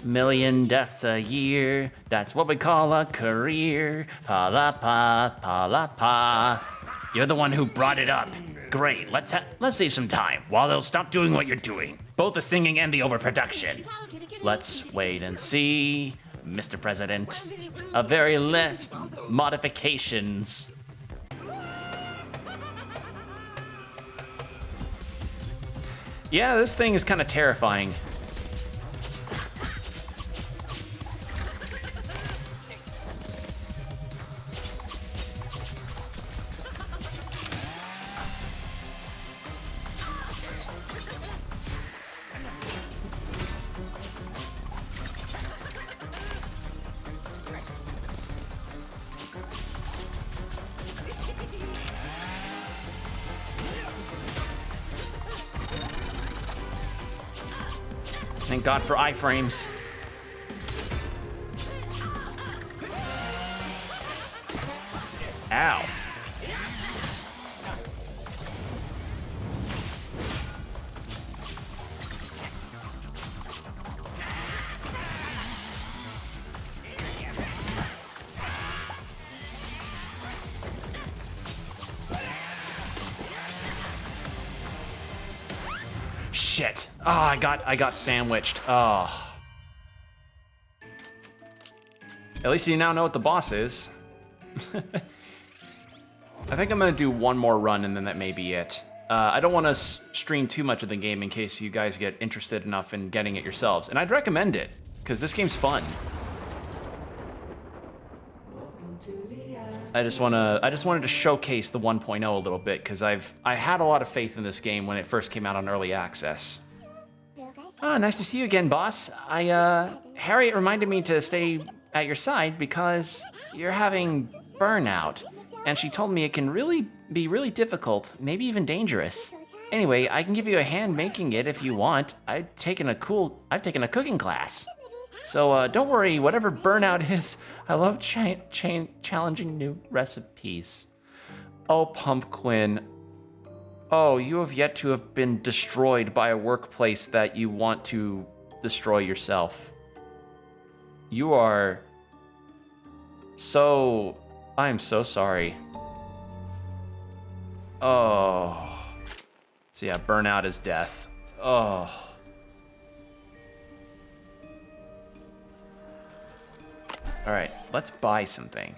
Million deaths a year, that's what we call a career. Pa-la-pa, pa-la-pa. You're the one who brought it up. Great, let's save some time. Waldo, stop doing what you're doing. Both the singing and the overproduction. Let's wait and see, Mr. President. A very list modifications. Yeah, this thing is kind of terrifying. Thank God for iframes. Ow. Shit. Oh, I got sandwiched. Oh. At least you now know what the boss is. I think I'm gonna do one more run and then that may be it. I don't want to stream too much of the game in case you guys get interested enough in getting it yourselves. And I'd recommend it, because this game's fun. I just wanted to showcase the 1.0 a little bit, because I had a lot of faith in this game when it first came out on early access. Oh, nice to see you again, boss. Harriet reminded me to stay at your side because you're having burnout. And she told me it can be really difficult, maybe even dangerous. Anyway, I can give you a hand making it if you want. I've taken a cooking class. So don't worry, whatever burnout is, I love challenging new recipes. Oh, Pumpkin. Oh, you have yet to have been destroyed by a workplace that you want to destroy yourself. You are so... I'm so sorry. Oh. So yeah, burnout is death. Oh. All right, let's buy something.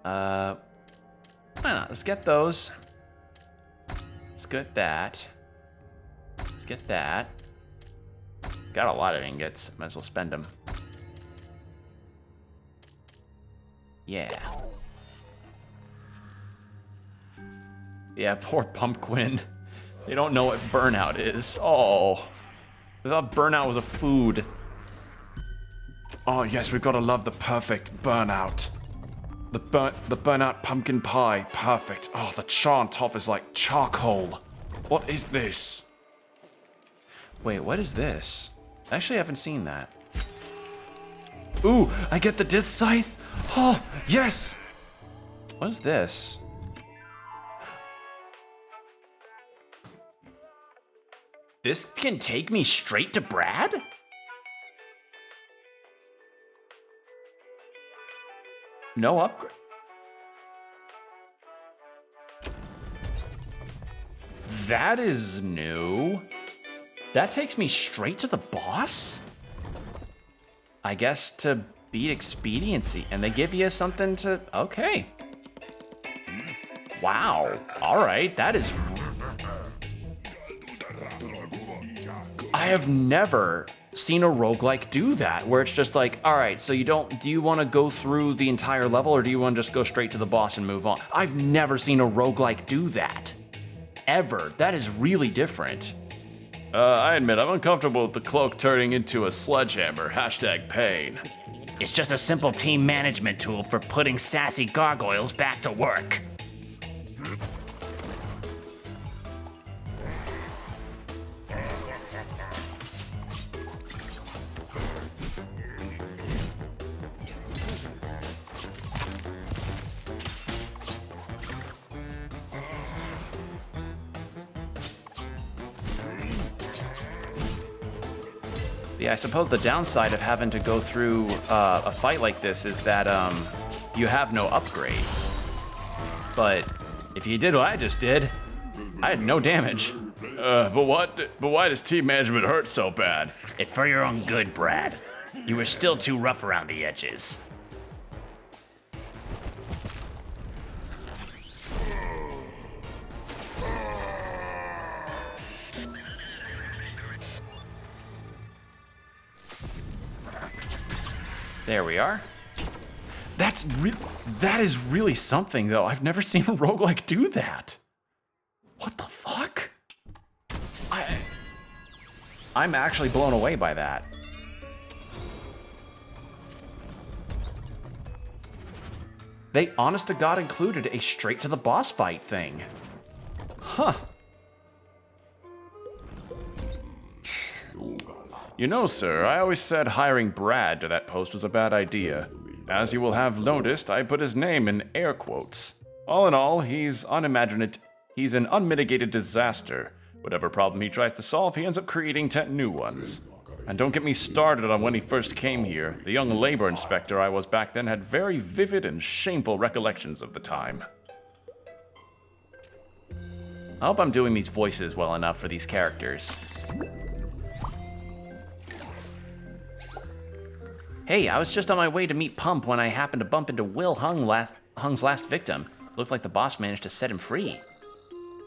Why not? Let's get those. Let's get that. Let's get that. Got a lot of ingots. Might as well spend them. Yeah. Yeah, poor Pumpkin. They don't know what burnout is. Oh. I thought burnout was a food. Oh yes, we've got to love the perfect burnout. The burnout pumpkin pie, perfect. Oh, the char on top is like charcoal. What is this? Wait, what is this? Actually, I haven't seen that. Ooh, I get the Death Scythe. Oh, yes. What is this? This can take me straight to Brad? No upgrade. That is new. That takes me straight to the boss? I guess to beat expediency, and they give you something to, okay. Wow, all right, that is... I have never seen a roguelike do that, where it's just like, all right, so do you want to go through the entire level, or do you want to just go straight to the boss and move on? I've never seen a roguelike do that. Ever. That is really different. I admit I'm uncomfortable with the cloak turning into a sledgehammer. #pain. It's just a simple team management tool for putting sassy gargoyles back to work. Yeah, I suppose the downside of having to go through a fight like this is that you have no upgrades. But if you did what I just did, I had no damage. But why does team management hurt so bad? It's for your own good, Brad. You were still too rough around the edges. There we are. That is really something, though. I've never seen a roguelike do that. What the fuck? I'm actually blown away by that. They, honest to God, included a straight to the boss fight thing. Huh. You know, sir, I always said hiring Brad to that post was a bad idea. As you will have noticed, I put his name in air quotes. All in all, he's an unmitigated disaster. Whatever problem he tries to solve, he ends up creating 10 new ones. And don't get me started on when he first came here. The young labor inspector I was back then had very vivid and shameful recollections of the time. I hope I'm doing these voices well enough for these characters. Hey, I was just on my way to meet Pump when I happened to bump into Hung's last victim. Looked like the boss managed to set him free.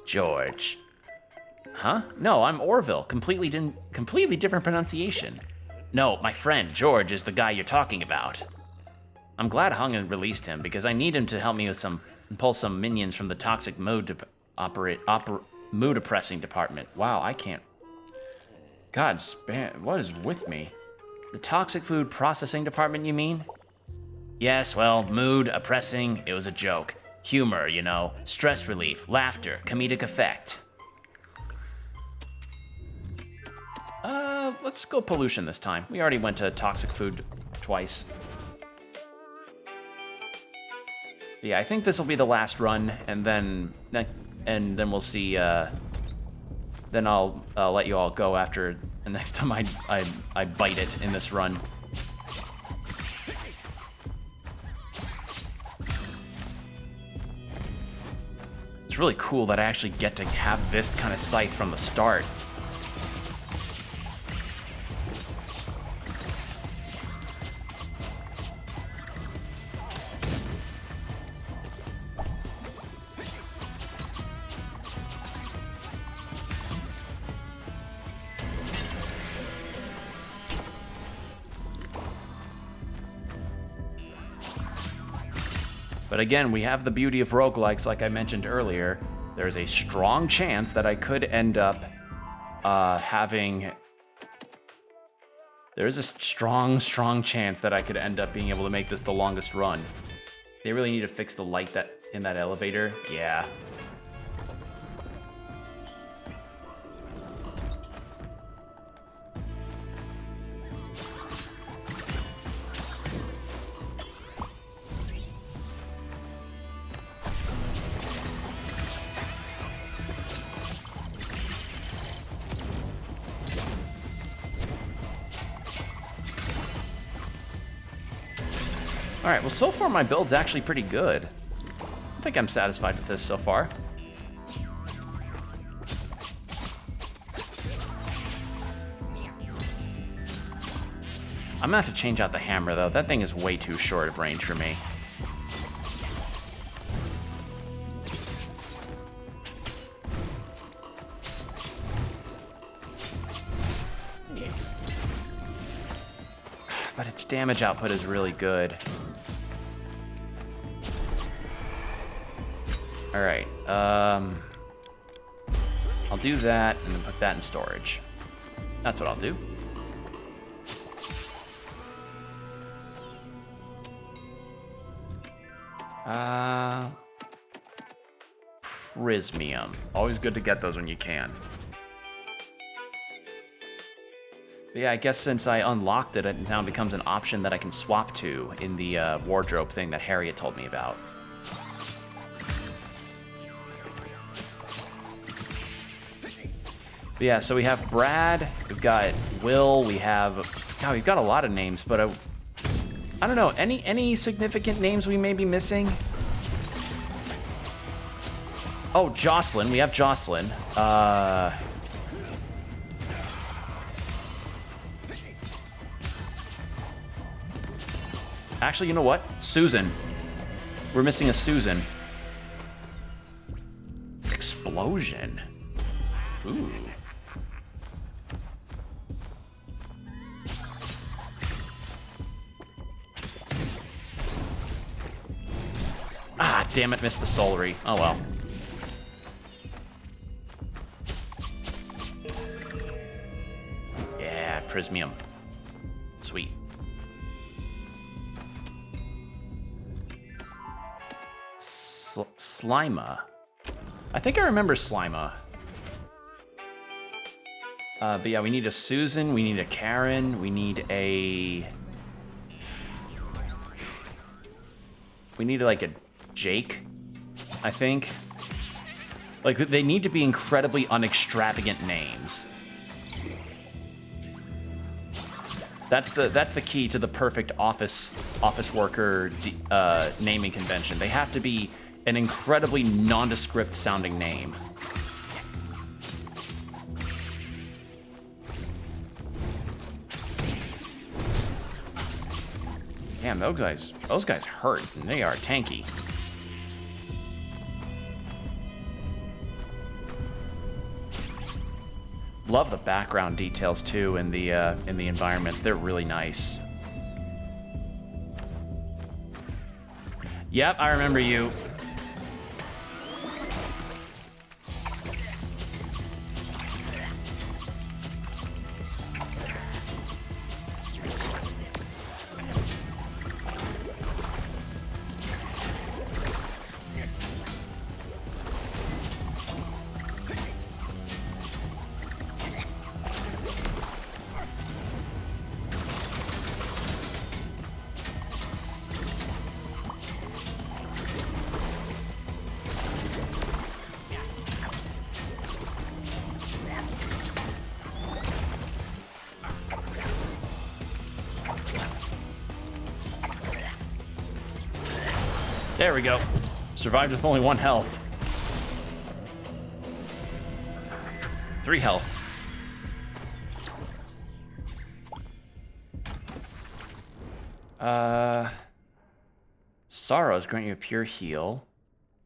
George. Huh? No, I'm Orville. Completely different pronunciation. No, my friend, George, is the guy you're talking about. I'm glad Hung had released him, because I need him to help me with pull some minions from the toxic mood oppressing department. Wow, I can't. God, what is with me? The toxic food processing department, you mean? Yes, well, mood, oppressing, it was a joke. Humor, you know, stress relief, laughter, comedic effect. Let's go pollution this time. We already went to toxic food twice. Yeah, I think this will be the last run, and then we'll see, then I'll let you all go after the next time I bite it in this run. It's really cool that I actually get to have this kind of sight from the start. But again, we have the beauty of roguelikes, like I mentioned earlier. There's a strong chance that I could end up having... There is a strong chance that I could end up being able to make this the longest run. They really need to fix the light in that elevator. Yeah. Alright, well so far my build's actually pretty good. I think I'm satisfied with this so far. I'm gonna have to change out the hammer though. That thing is way too short of range for me. damage output is really good. Alright, I'll do that and then put that in storage. That's what I'll do. Prismium. Always good to get those when you can. But yeah, I guess since I unlocked it, it now becomes an option that I can swap to in the wardrobe thing that Harriet told me about. But yeah, so we have Brad, we've got Will, we've got a lot of names, but I don't know, any significant names we may be missing? Oh, Jocelyn, we have Jocelyn. Actually, you know what? Susan. We're missing a Susan. Explosion. Ooh. Ah, damn it, missed the soulry. Oh well. Yeah, Prismium. Sweet. Slima. I think I remember Slima. But yeah, we need a Susan, we need a Karen, we need like a Jake, I think. Like, they need to be incredibly unextravagant names. That's the key to the perfect office worker naming convention. They have to be an incredibly nondescript sounding name. Damn, those guys hurt, and they are tanky. Love the background details too in the environments. They're really nice. Yep, I remember you. There we go. Survived with only 1 health. 3 health. Sorrows grant you a pure heal.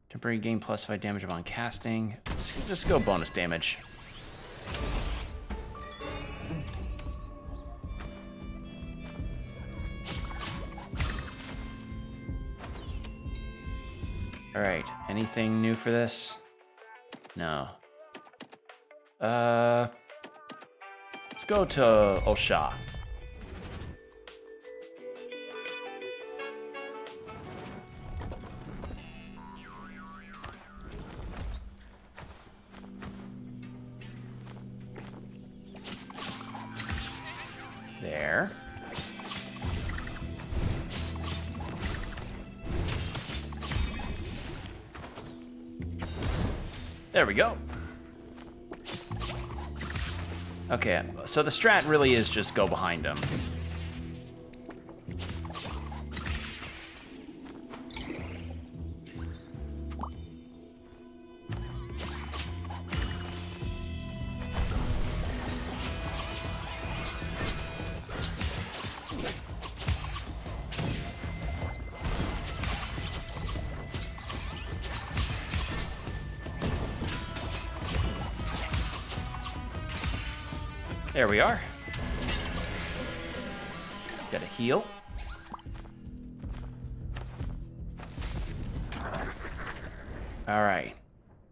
Temporary gain +5 damage upon casting. Let's just go bonus damage. Alright, anything new for this? No. Let's go to Osha. There. There we go. Okay, so the strat really is just go behind him. There we are. Got a heal. All right.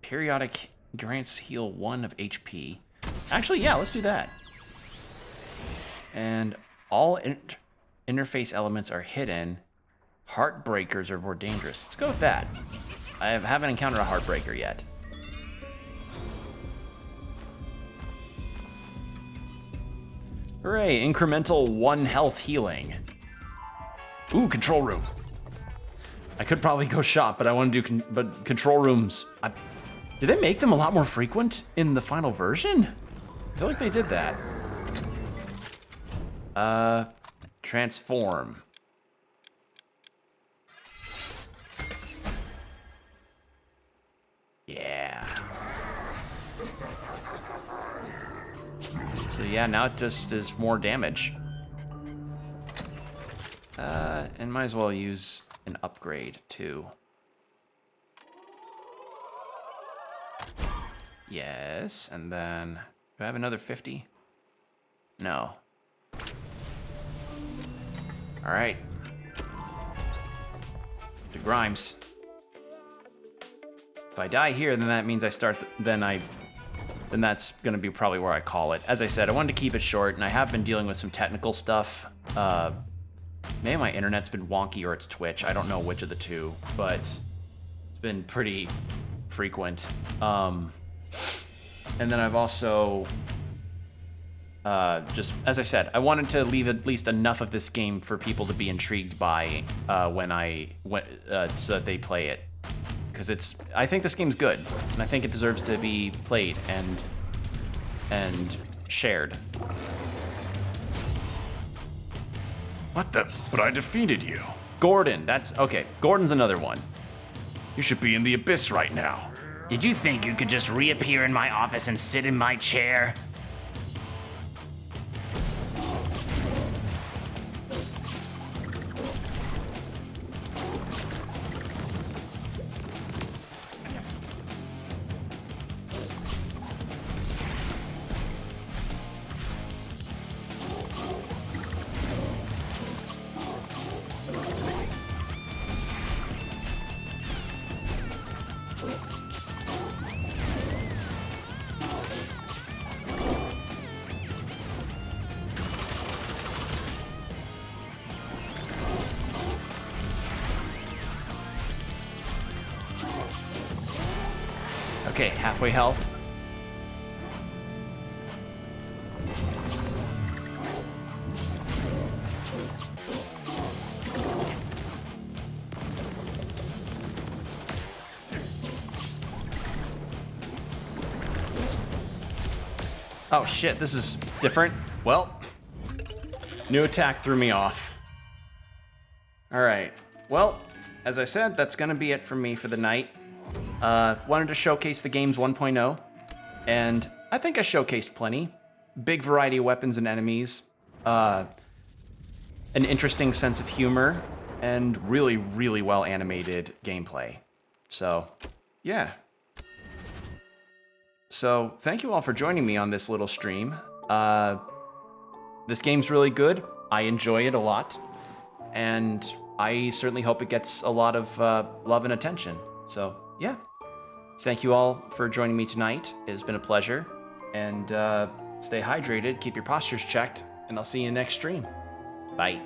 Periodic grants heal 1 of HP. Actually, yeah, let's do that. And all interface elements are hidden. Heartbreakers are more dangerous. Let's go with that. I haven't encountered a heartbreaker yet. Hooray, incremental 1 health healing. Ooh, control room. I could probably go shop, but I want to do but control rooms. Did they make them a lot more frequent in the final version? I feel like they did that. Transform. Yeah. So yeah, now it just is more damage. And might as well use an upgrade too. Yes, and then do I have another 50? No. All right. To Grimes. If I die here, then that means I start. Then that's gonna be probably where I call it. As I said, I wanted to keep it short, and I have been dealing with some technical stuff. Maybe my internet's been wonky or it's Twitch. I don't know which of the two, but it's been pretty frequent. And then I've also just, as I said, I wanted to leave at least enough of this game for people to be intrigued by so that they play it. Because I think this game's good, and I think it deserves to be played and shared. What the? But I defeated you. Gordon, okay. Gordon's another one. You should be in the abyss right now. Did you think you could just reappear in my office and sit in my chair? Okay, halfway health. Oh shit, this is different. Well, new attack threw me off. All right, well, as I said, that's gonna be it from me for the night. Wanted to showcase the game's 1.0, and I think I showcased plenty. Big variety of weapons and enemies, an interesting sense of humor, and really, really well animated gameplay. So, yeah. So, thank you all for joining me on this little stream. This game's really good. I enjoy it a lot, and I certainly hope it gets a lot of love and attention. So, yeah. Thank you all for joining me tonight. It has been a pleasure. And stay hydrated, keep your postures checked, and I'll see you next stream. Bye.